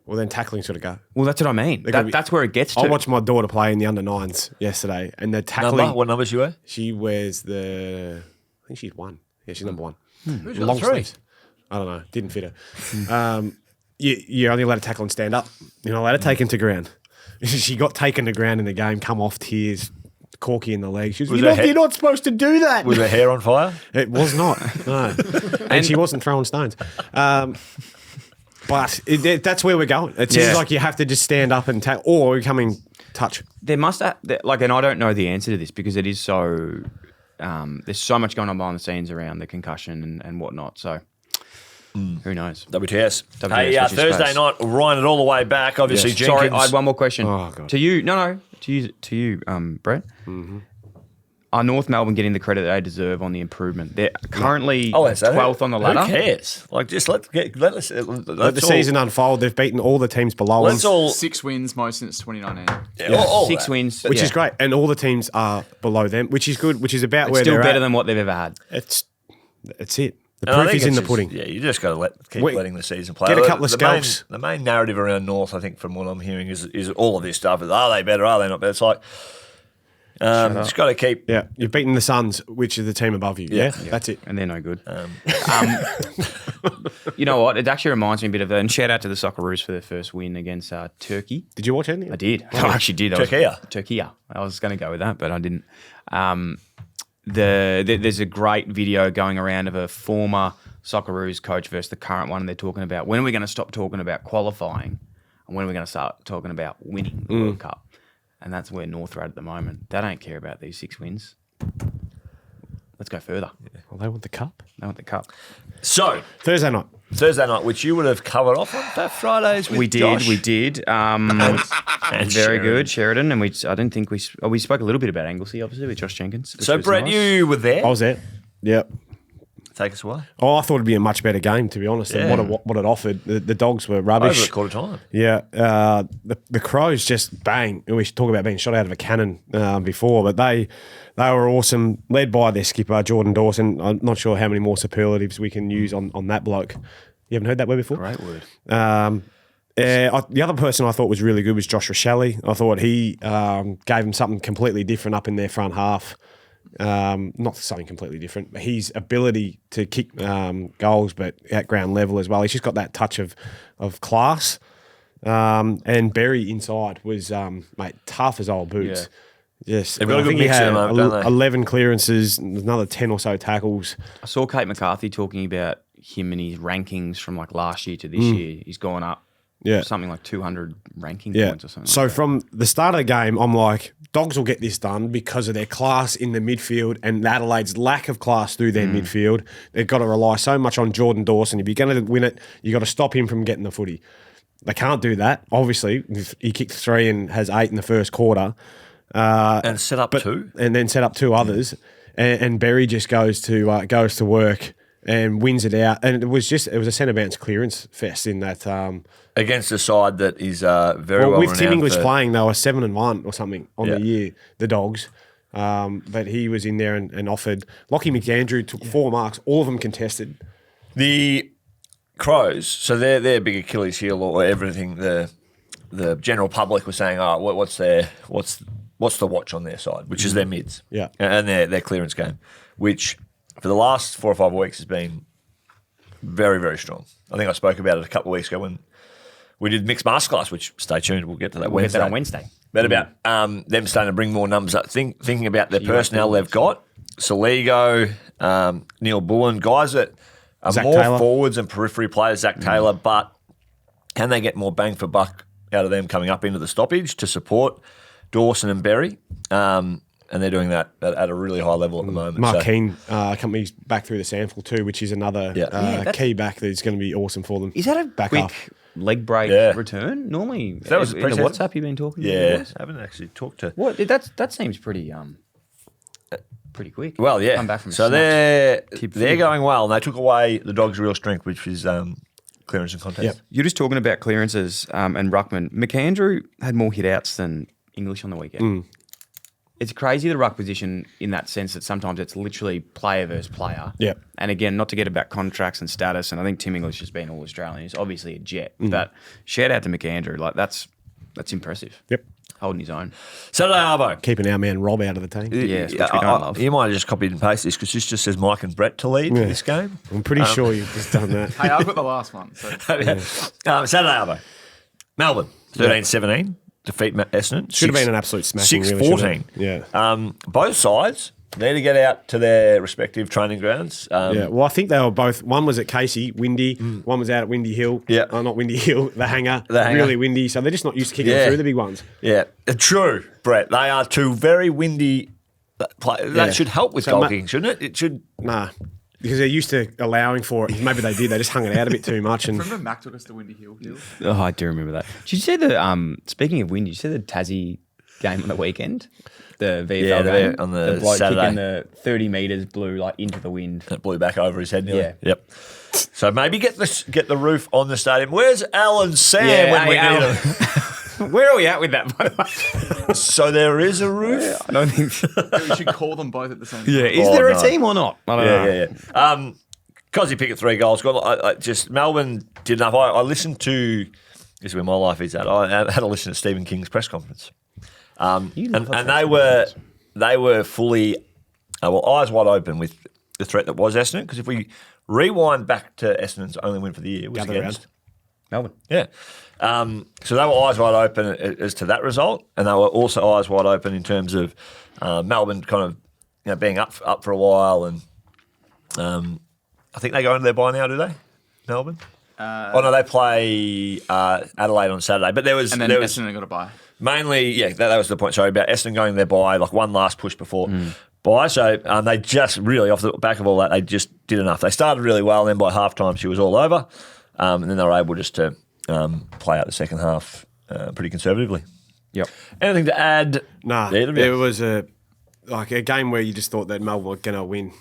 Speaker 2: well, then tackling's got to go.
Speaker 1: Well, that's what I mean. That's where it gets to.
Speaker 2: I watched my daughter play in the under-9s yesterday, and the tackling.
Speaker 3: What number she wear?
Speaker 2: She wears I think she's 1. Yeah, she's number 1.
Speaker 3: Who's got
Speaker 2: Long
Speaker 3: 3?
Speaker 2: sleeves. I don't know. Didn't fit her. You're only allowed to tackle and stand up. You're not allowed to take him to ground. She got taken to ground in the game, come off tears, corky in the leg. She was you're not supposed to do that.
Speaker 3: Was her hair on fire?
Speaker 2: It was not. No. And she wasn't throwing stones. But that's where we're going. It seems like you have to just stand up and tackle, or coming touch.
Speaker 1: There must and I don't know the answer to this because it is so. There's so much going on behind the scenes around the concussion and whatnot. So who knows?
Speaker 3: WTS. Hey, Thursday night, Ryan it all the way back. Obviously, Jenkins.
Speaker 1: Sorry, I had one more question.
Speaker 2: Oh, God.
Speaker 1: To you, to you, Brett. Mm-hmm. Are North Melbourne getting the credit they deserve on the improvement? They're currently 12th on the ladder.
Speaker 3: Who cares? Like, just let
Speaker 2: the season unfold. They've beaten all the teams below them.
Speaker 8: 6 wins, most since 2019.
Speaker 3: Yeah,
Speaker 1: 6 wins,
Speaker 2: which is great, and all the teams are below them, which is good. Which is about where
Speaker 1: still
Speaker 2: they're
Speaker 1: better
Speaker 2: at.
Speaker 1: than what they've ever had.
Speaker 2: It's it. The proof is in the pudding.
Speaker 3: Yeah, you just got to keep letting the season play.
Speaker 2: Get a couple of scalps.
Speaker 3: The main narrative around North, I think, from what I'm hearing, is all of this stuff. Are they better? Are they not better? It's like just got to keep.
Speaker 2: Yeah, you've beaten the Suns, which is the team above you. Yeah, that's it.
Speaker 1: And they're no good. You know what? It actually reminds me a bit of and shout out to the Socceroos for their first win against Turkey.
Speaker 2: Did you watch any?
Speaker 1: I did. I actually did. Turkey. I was going to go with that, but I didn't. There's a great video going around of a former Socceroos coach versus the current one, and they're talking about when are we going to stop talking about qualifying and when are we going to start talking about winning the World Cup. And that's where North are at the moment. They don't care about these 6 wins. Let's go further.
Speaker 2: Well, they want the cup.
Speaker 1: They want the cup.
Speaker 3: So,
Speaker 2: Thursday night.
Speaker 3: Thursday night, which you would have covered off on that Fridays with Josh.
Speaker 1: We did.
Speaker 3: And
Speaker 1: Very
Speaker 3: Sheridan.
Speaker 1: good, Sheridan. And I didn't think we spoke a little bit about Anglesey, obviously, with Josh Jenkins. which
Speaker 3: So,
Speaker 1: was
Speaker 3: Brett,
Speaker 1: nice.
Speaker 3: you were there.
Speaker 2: I was there. Yep.
Speaker 3: Take us away.
Speaker 2: Oh, I thought it'd be a much better game, to be honest,
Speaker 3: Yeah.
Speaker 2: than what it offered. The Dogs were rubbish.
Speaker 3: Over at quarter time.
Speaker 2: Yeah, the Crows just bang. We should talk about being shot out of a cannon before, but they were awesome, led by their skipper Jordan Dawson. I'm not sure how many more superlatives we can use on that bloke. You haven't heard that word before?
Speaker 1: Great word.
Speaker 2: The other person I thought was really good was Josh Rochelle. I thought he gave them something completely different up in their front half. Not something completely different, but his ability to kick goals, but at ground level as well. He's just got that touch of class. And Berry inside was tough as old boots. Yes,
Speaker 3: They've got a
Speaker 2: I
Speaker 3: good
Speaker 2: think he
Speaker 3: mix at
Speaker 2: had
Speaker 3: the moment, don't they?
Speaker 2: 11 clearances, another 10 or so tackles.
Speaker 1: I saw Kate McCarthy talking about him and his rankings from like last year to this year. He's gone up something like 200 ranking points or something.
Speaker 2: So
Speaker 1: like that.
Speaker 2: from the start of the game, I'm like, Dogs will get this done because of their class in the midfield and Adelaide's lack of class through their midfield. They've got to rely so much on Jordan Dawson. If you're going to win it, you've got to stop him from getting the footy. They can't do that, obviously. He kicked 3 and has 8 in the first quarter.
Speaker 3: And set up 2.
Speaker 2: And then set up 2 others. And Berry just goes to work and wins it out. And it was a centre bounce clearance fest in that.
Speaker 3: Against a side that is very well
Speaker 2: with Tim
Speaker 3: renowned
Speaker 2: English
Speaker 3: for-
Speaker 2: playing, they were 7-1 or something on
Speaker 3: Yeah.
Speaker 2: the year, the Dogs. But he was in there and offered. Lockie McAndrew took 4 marks, all of them contested.
Speaker 3: The Crows, so their big Achilles heel or everything. The general public was saying, "Oh, what's the watch on their side?" Which is their mids,
Speaker 2: Yeah.
Speaker 3: and their clearance game, which for the last 4 or 5 weeks has been very, very strong. I think I spoke about it a couple of weeks ago when we did mixed masterclass, which stay tuned, we'll get to that
Speaker 1: We'll get
Speaker 3: Wednesday.
Speaker 1: that on Wednesday.
Speaker 3: But about them starting to bring more numbers up, thinking about the personnel they've got, Soligo, Neil Bullen, guys that are
Speaker 2: Zach
Speaker 3: more
Speaker 2: Taylor.
Speaker 3: forwards and periphery players, Zach Taylor, but can they get more bang for buck out of them coming up into the stoppage to support Dawson and Berry? And they're doing that at a really high level at the moment.
Speaker 2: Mark
Speaker 3: So-
Speaker 2: Keane, company's back through the sample too, which is another key back that's going to be awesome for them.
Speaker 1: Is that a
Speaker 2: back
Speaker 1: quick
Speaker 2: up?
Speaker 1: leg break
Speaker 3: Yeah.
Speaker 1: return? Normally,
Speaker 3: That was
Speaker 1: in the
Speaker 3: pre-season?
Speaker 1: WhatsApp you've been talking to?
Speaker 3: Yeah,
Speaker 1: boys?
Speaker 3: I haven't actually talked to.
Speaker 1: What? That seems pretty quick.
Speaker 3: Well, yeah.
Speaker 1: Come back from
Speaker 3: so
Speaker 1: snaps.
Speaker 3: they're
Speaker 1: Tip
Speaker 3: they're
Speaker 1: footy.
Speaker 3: going well, and they took away the Dogs' real strength, which is clearance and contest.
Speaker 2: Yep.
Speaker 1: You're just talking about clearances and ruckman. McAndrew had more hit outs than English on the weekend. It's crazy, the ruck position, in that sense that sometimes it's literally player versus player.
Speaker 2: Yep.
Speaker 1: And again, not to get about contracts and status, and I think Tim English has been All-Australian. He's obviously a jet. But shout out to McAndrew. Like, that's impressive.
Speaker 2: Yep.
Speaker 1: Holding his own.
Speaker 3: Saturday Arvo.
Speaker 2: Keeping our man Rob out of the team.
Speaker 1: Yes, which we don't love.
Speaker 3: You might have just copied and pasted this because this just says Mike and Brett to lead for this game.
Speaker 2: I'm pretty sure you've just done that.
Speaker 8: Hey, I've got the last one. So.
Speaker 3: Saturday Arvo. Melbourne, 13-17. Defeat Essendon.
Speaker 2: Should have been an absolute smashing. really, shouldn't
Speaker 3: 6-14.
Speaker 2: it? Yeah.
Speaker 3: Both sides need to get out to their respective training grounds.
Speaker 2: Yeah, well, I think they were both. One was at Casey, windy. One was out at Windy Hill.
Speaker 3: Yeah.
Speaker 2: Not Windy Hill, the hangar.
Speaker 3: The hangar.
Speaker 2: Really windy. So they're just not used to kicking
Speaker 3: Yeah.
Speaker 2: through the big ones.
Speaker 3: Yeah, true, Brett. They are two very windy players. That
Speaker 2: Yeah.
Speaker 3: should help with
Speaker 2: So
Speaker 3: goal
Speaker 2: ma-
Speaker 3: kicking, shouldn't it? It should.
Speaker 2: Nah, because they're used to allowing for it. Maybe they did. They just hung it out a bit too much. And
Speaker 8: Remember Mac took us to Windy Hill?
Speaker 1: Oh, I do remember that. Did you see the, speaking of wind, did you see the Tassie game on the weekend? The VFL
Speaker 3: Yeah,
Speaker 1: game?
Speaker 3: on the
Speaker 1: bloke
Speaker 3: Saturday.
Speaker 1: kicking the 30 metres blew like into the wind.
Speaker 3: It blew back over his head nearly.
Speaker 1: Yeah.
Speaker 3: Yep. So maybe get the roof on the stadium. Where's Al and Sam when we need them?
Speaker 1: Where are we at with that, by the way?
Speaker 3: So there is a roof?
Speaker 1: I don't think so.
Speaker 8: We should call them both at the same time.
Speaker 1: Yeah, is
Speaker 3: Oh,
Speaker 1: there
Speaker 3: no.
Speaker 1: a team or not? I don't know.
Speaker 3: Yeah. Cosy Pickett 3 goals. Just Melbourne did enough. I listened to, this is where my life is at. I had a listen to Stephen King's press conference. And they were fully, eyes wide open with the threat that was Essendon. Because if we rewind back to Essendon's only win for the year was
Speaker 2: Gather
Speaker 3: against
Speaker 1: Melbourne.
Speaker 3: Yeah. So they were eyes wide open as to that result, and they were also eyes wide open in terms of Melbourne kind of being up for a while, and I think they go into their bye now, do they? Melbourne. No, they play Adelaide on Saturday. But there
Speaker 8: And then Essendon got a bye.
Speaker 3: mainly, that was the point. Sorry about Essendon going there by like one last push before Why? So they just really, off the back of all that, they just did enough. They started really well, and then by halftime she was all over, and then they were able just to play out the second half pretty conservatively.
Speaker 1: Yep.
Speaker 3: Anything to add?
Speaker 2: Nah,
Speaker 3: Either of you?
Speaker 2: it was a game where you just thought that Melbourne were going to win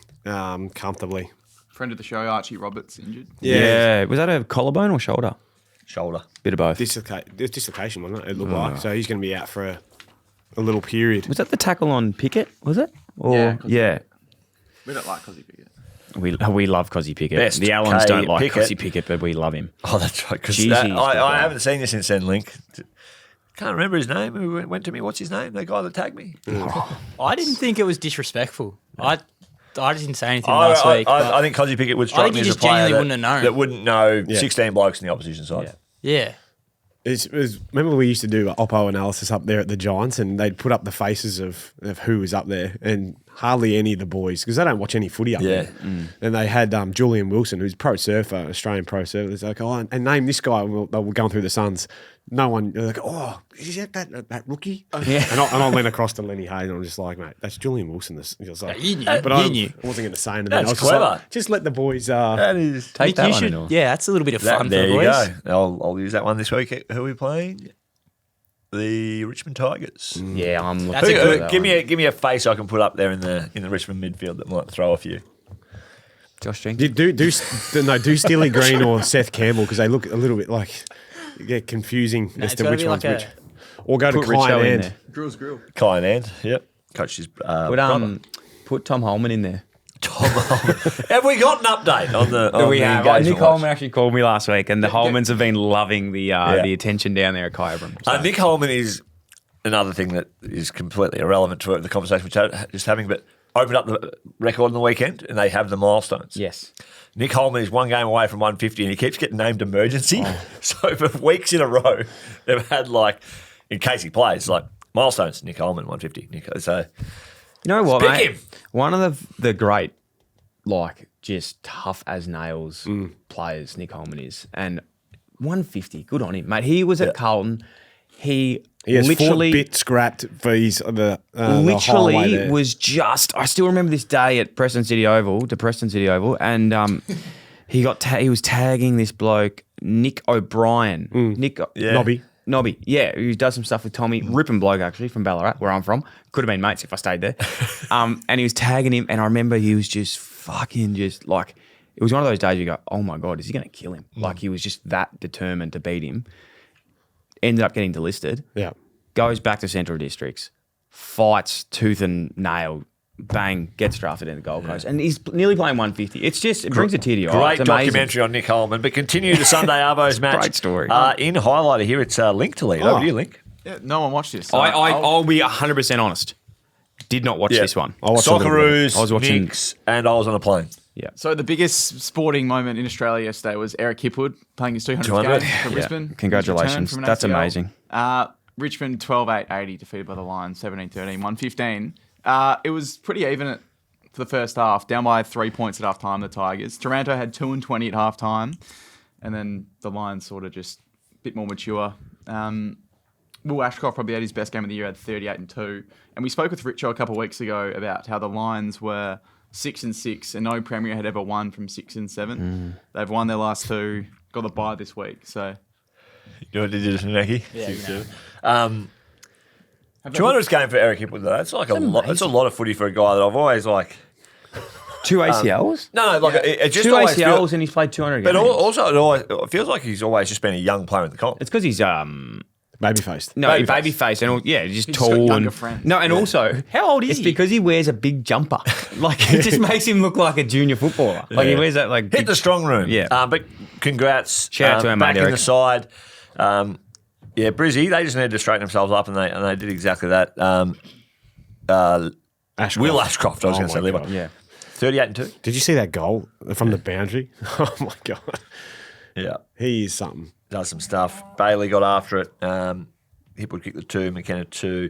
Speaker 2: comfortably.
Speaker 8: Friend of the show, Archie Roberts, injured.
Speaker 1: Yeah. Was that a collarbone or shoulder?
Speaker 3: Shoulder.
Speaker 1: Bit of both.
Speaker 2: Dislocation, wasn't it? It looked like. So he's going to be out for a little period.
Speaker 1: Was that the tackle on Pickett? Was it? Or,
Speaker 8: Yeah, 'cause-
Speaker 1: yeah.
Speaker 8: We don't like Cozzy Pickett.
Speaker 1: We love Cozzy Pickett.
Speaker 3: Best
Speaker 1: the Allens
Speaker 3: K
Speaker 1: don't like
Speaker 3: Pickett.
Speaker 1: Cozzy Pickett, but we love him.
Speaker 3: Oh, that's right. Because
Speaker 1: Jeez, he's good
Speaker 3: I
Speaker 1: guy.
Speaker 3: haven't seen you since then, Linc. Can't remember his name. Who went to me? What's his name? The guy that tagged me.
Speaker 5: I didn't think it was disrespectful. I didn't say anything last week.
Speaker 3: I think Cozzy Pickett would strike
Speaker 5: think
Speaker 3: me
Speaker 5: he
Speaker 3: as a
Speaker 5: just
Speaker 3: player
Speaker 5: genuinely
Speaker 3: that
Speaker 5: wouldn't have known.
Speaker 3: that wouldn't know
Speaker 2: Yeah.
Speaker 3: 16 blokes in the opposition side.
Speaker 5: Yeah.
Speaker 2: Remember we used to do Oppo analysis up there at the Giants, and they'd put up the faces of who was up there, and hardly any of the boys, because they don't watch any footy up there. And they had Julian Wilson, who's pro surfer, Australian pro surfer. It's like, oh, and name this guy. They were going through the Suns. No one, they're like, oh, is that rookie?
Speaker 1: Yeah.
Speaker 2: And I lean across to Lenny Hayes, and I'm just like, mate, that's Julian Wilson. He was like,
Speaker 5: You knew.
Speaker 2: but
Speaker 5: You
Speaker 2: I
Speaker 5: knew.
Speaker 2: wasn't going to say anything.
Speaker 3: That's
Speaker 2: I was just like,
Speaker 3: clever.
Speaker 2: just let the boys.
Speaker 3: That is.
Speaker 1: Take
Speaker 5: Mick,
Speaker 1: that
Speaker 5: you
Speaker 1: one
Speaker 5: should,
Speaker 1: in.
Speaker 5: yeah, that's a little bit of fun for
Speaker 3: There
Speaker 5: the
Speaker 3: you
Speaker 5: boys.
Speaker 3: go. I'll use that one this week. Who are we playing? The Richmond Tigers.
Speaker 1: Yeah, I'm looking
Speaker 5: That's a
Speaker 1: forward to
Speaker 5: good-
Speaker 1: that
Speaker 3: Give me a face I can put up there in the Richmond midfield that might throw a few.
Speaker 1: Josh Jenkins.
Speaker 2: Do Steely Green or Seth Campbell, because they look a little bit like confusing
Speaker 5: No,
Speaker 2: as
Speaker 5: it's
Speaker 2: to
Speaker 5: gotta
Speaker 2: which
Speaker 5: be
Speaker 2: one's
Speaker 5: like
Speaker 2: which. Or go to
Speaker 1: Put Richo
Speaker 2: Klein
Speaker 1: in
Speaker 2: End.
Speaker 1: there.
Speaker 8: Grill's Grill.
Speaker 3: Kyan and yep, coach's
Speaker 1: Would
Speaker 3: brother.
Speaker 1: put Tom Holman in there.
Speaker 3: Tom Holman. Have we got an update on the? On
Speaker 1: we
Speaker 3: the
Speaker 1: have.
Speaker 3: engagement
Speaker 1: Nick
Speaker 3: watch?
Speaker 1: Holman actually called me last week, and the Holmans have been loving the attention down there at Kyabram. So.
Speaker 3: Nick Holman is another thing that is completely irrelevant to the conversation we're just having, but opened up the record on the weekend and they have the milestones.
Speaker 1: Yes.
Speaker 3: Nick Holman is one game away from 150 and he keeps getting named emergency. So for weeks in a row, they've had in case he plays, milestones, Nick Holman, 150. So
Speaker 1: You know what,
Speaker 3: Pick
Speaker 1: mate?
Speaker 3: him.
Speaker 1: One of the great, just tough as nails players Nick Holman is. And 150, good on him, mate. He was at Carlton. He
Speaker 2: has
Speaker 1: literally
Speaker 2: 4 bit scrapped for his the highway
Speaker 1: literally
Speaker 2: there.
Speaker 1: was just. I still remember this day at Preston City Oval, and he was tagging this bloke Nick O'Brien, Nobby, yeah, who does some stuff with Tommy, ripping bloke actually from Ballarat, where I'm from. Could have been mates if I stayed there. And he was tagging him, and I remember he was just it was one of those days you go, oh my God, is he going to kill him? He was just that determined to beat him. Ended up getting delisted.
Speaker 2: Yeah.
Speaker 1: Goes back to Central Districts, fights tooth and nail, bang, gets drafted in the Gold Coast. And he's nearly playing 150. It's just, it brings a tear to your eye.
Speaker 3: great
Speaker 1: It's amazing.
Speaker 3: documentary on Nick Holman. But continue the Sunday Arvos match.
Speaker 1: Great story.
Speaker 3: In highlighter here, it's Linc to lead. Over to you, Linc.
Speaker 8: Yeah, no one watched this. So
Speaker 1: I'll be 100% honest. Did not watch this one.
Speaker 2: I watched a little bit.
Speaker 3: Socceroos,
Speaker 1: I was watching-
Speaker 3: Knicks, and I was on a plane.
Speaker 1: Yeah.
Speaker 8: So the biggest sporting moment in Australia yesterday was Eric Hipwood playing his 200th
Speaker 3: 200?
Speaker 8: game for
Speaker 1: Yeah.
Speaker 8: Brisbane.
Speaker 1: Congratulations.
Speaker 8: His return from an
Speaker 1: That's
Speaker 8: ACL.
Speaker 1: amazing.
Speaker 8: Richmond 12-8-80 defeated by the Lions 17-13, 115. It was pretty even for the first half, down by 3 points at half time, the Tigers. Toronto had 2 and 20 at half time, and then the Lions sort of just a bit more mature. Will Ashcroft probably had his best game of the year, had 38 and 2. And we spoke with Richo a couple of weeks ago about how the Lions were 6 and 6, and no Premier had ever won from 6 and 7. They've won their last 2, got the bye this week. So
Speaker 3: You know what they did, Naki?
Speaker 5: Yeah, you know.
Speaker 3: 200th game for Eric Hipwood, though. That's a lot. That's a lot of footy for a guy that I've always
Speaker 1: 2 ACLs?
Speaker 3: it just
Speaker 1: 2
Speaker 3: always
Speaker 1: ACLs
Speaker 3: feels,
Speaker 1: and he's played 200
Speaker 3: but
Speaker 1: games.
Speaker 3: also it feels like he's always just been a young player in the comp.
Speaker 1: It's because he's
Speaker 2: Baby-faced.
Speaker 1: baby face and just
Speaker 8: just
Speaker 1: tall
Speaker 8: got younger
Speaker 1: and
Speaker 8: friends.
Speaker 1: no, and also
Speaker 5: How old is
Speaker 1: it's
Speaker 5: he?
Speaker 1: because he wears a big jumper. It just makes him look like a junior footballer. He wears that
Speaker 3: Hit
Speaker 1: big,
Speaker 3: the strong room.
Speaker 1: Yeah.
Speaker 3: But congrats.
Speaker 1: Shout out to him,
Speaker 3: back
Speaker 1: mate,
Speaker 3: in
Speaker 1: Eric.
Speaker 3: the side. Brizzy, they just needed to straighten themselves up, and they did exactly that.
Speaker 2: Ashcroft.
Speaker 3: Will Ashcroft, I was
Speaker 2: Oh
Speaker 3: going to say,
Speaker 2: my
Speaker 3: Levi.
Speaker 2: God.
Speaker 1: yeah.
Speaker 3: 38 and 2.
Speaker 2: Did you see that goal from the boundary? Oh my God.
Speaker 3: Yeah.
Speaker 2: He is something.
Speaker 3: Does some stuff. Bailey got after it. Hipwood kicked the 2, McKenna 2,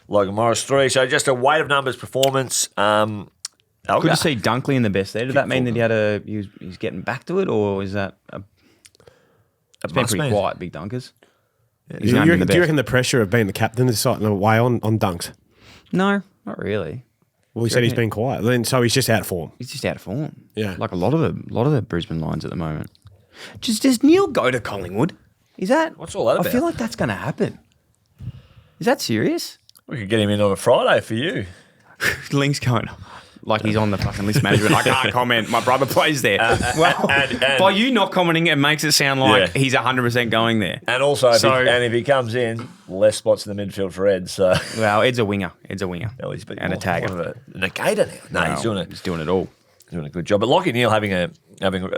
Speaker 3: Logan Morris 3. So just a weight of numbers performance.
Speaker 1: Good to see Dunkley in the best there. Did that mean that he's getting back to it, or is that it's been pretty quiet, big dunkers? He's
Speaker 2: Do
Speaker 1: known
Speaker 2: you
Speaker 1: to be the
Speaker 2: reckon
Speaker 1: best.
Speaker 2: the pressure of being the captain is starting to weigh on dunks?
Speaker 1: No, not really.
Speaker 2: Well, he said he's been quiet. Then so he's just out of form.
Speaker 1: He's just out of form.
Speaker 2: Yeah.
Speaker 1: Like a lot of the Brisbane lines at the moment. Does Neil go to Collingwood? Is that
Speaker 3: What's all that about?
Speaker 1: I feel like that's going to happen. Is that serious?
Speaker 3: We could get him in on a Friday for you.
Speaker 1: Link's going like he's on the fucking list management. I can't comment. My brother plays there. Well,
Speaker 3: and-
Speaker 1: by you not commenting, it makes it sound like
Speaker 3: Yeah.
Speaker 1: he's 100% going there.
Speaker 3: And also,
Speaker 1: So-
Speaker 3: if he comes in, less spots in the midfield for Ed. So
Speaker 1: Well, Ed's a winger.
Speaker 3: no, he's been
Speaker 1: And a
Speaker 3: more
Speaker 1: tagger.
Speaker 3: of a negator now. No,
Speaker 1: He's doing it all.
Speaker 3: doing a good job. But Lockie Neal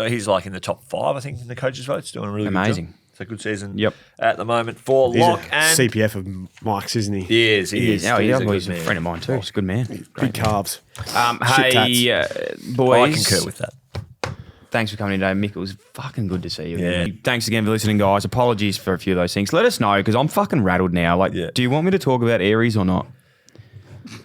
Speaker 3: he's like in the top 5, I think, in the coaches' votes. Doing a really
Speaker 1: Amazing.
Speaker 3: good job. It's a good season.
Speaker 1: Yep.
Speaker 3: At the moment for
Speaker 2: He's
Speaker 3: Lock
Speaker 2: a
Speaker 3: and
Speaker 2: CPF of Mike's, isn't he?
Speaker 3: he is.
Speaker 1: Yeah,
Speaker 3: He's a
Speaker 1: he's
Speaker 3: good
Speaker 1: a
Speaker 3: man.
Speaker 1: friend of mine too. He's a good man.
Speaker 2: Big calves.
Speaker 1: Hey,
Speaker 3: I
Speaker 1: boys.
Speaker 3: concur with that.
Speaker 1: Thanks for coming in today, Mick. It was fucking good to see you.
Speaker 3: Yeah.
Speaker 1: Thanks again for listening, guys. Apologies for a few of those things. Let us know because I'm fucking rattled now. Like,
Speaker 3: Yeah.
Speaker 1: do you want me to talk about Aries or not?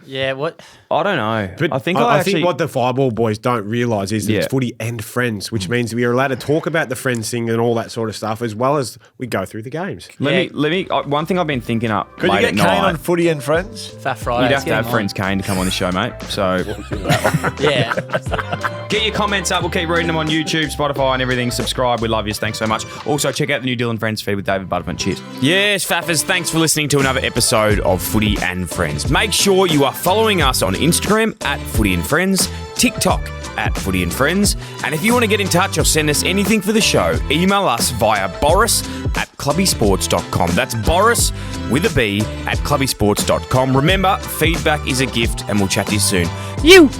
Speaker 5: Yeah, what?
Speaker 1: I don't know.
Speaker 2: But
Speaker 1: I think
Speaker 2: I think what the Fireball boys don't realise is that it's
Speaker 1: Yeah.
Speaker 2: footy and friends, which means we are allowed to talk about the friends thing and all that sort of stuff as well as we go through the games.
Speaker 1: Let me. One thing I've been thinking up
Speaker 3: Could you
Speaker 1: late
Speaker 3: get
Speaker 1: at
Speaker 3: Kane
Speaker 1: night.
Speaker 3: on Footy and Friends?
Speaker 5: Fat Friday.
Speaker 1: You'd have to have friends Kane to come on the show, mate. So
Speaker 5: Yeah.
Speaker 1: get your comments up. We'll keep reading them on YouTube, Spotify, and everything. Subscribe. We love you. Thanks so much. Also, check out the new Dyl and Friends feed with David Butterman. Cheers. Yes, Faffers. Thanks for listening to another episode of Footy and Friends. Make sure you are following us on Instagram at Footy and Friends, TikTok at Footy and Friends, and if you want to get in touch or send us anything for the show, email us via boris@clubbysports.com. That's Boris with a B at clubbysports.com. Remember, feedback is a gift, and we'll chat to you soon. You.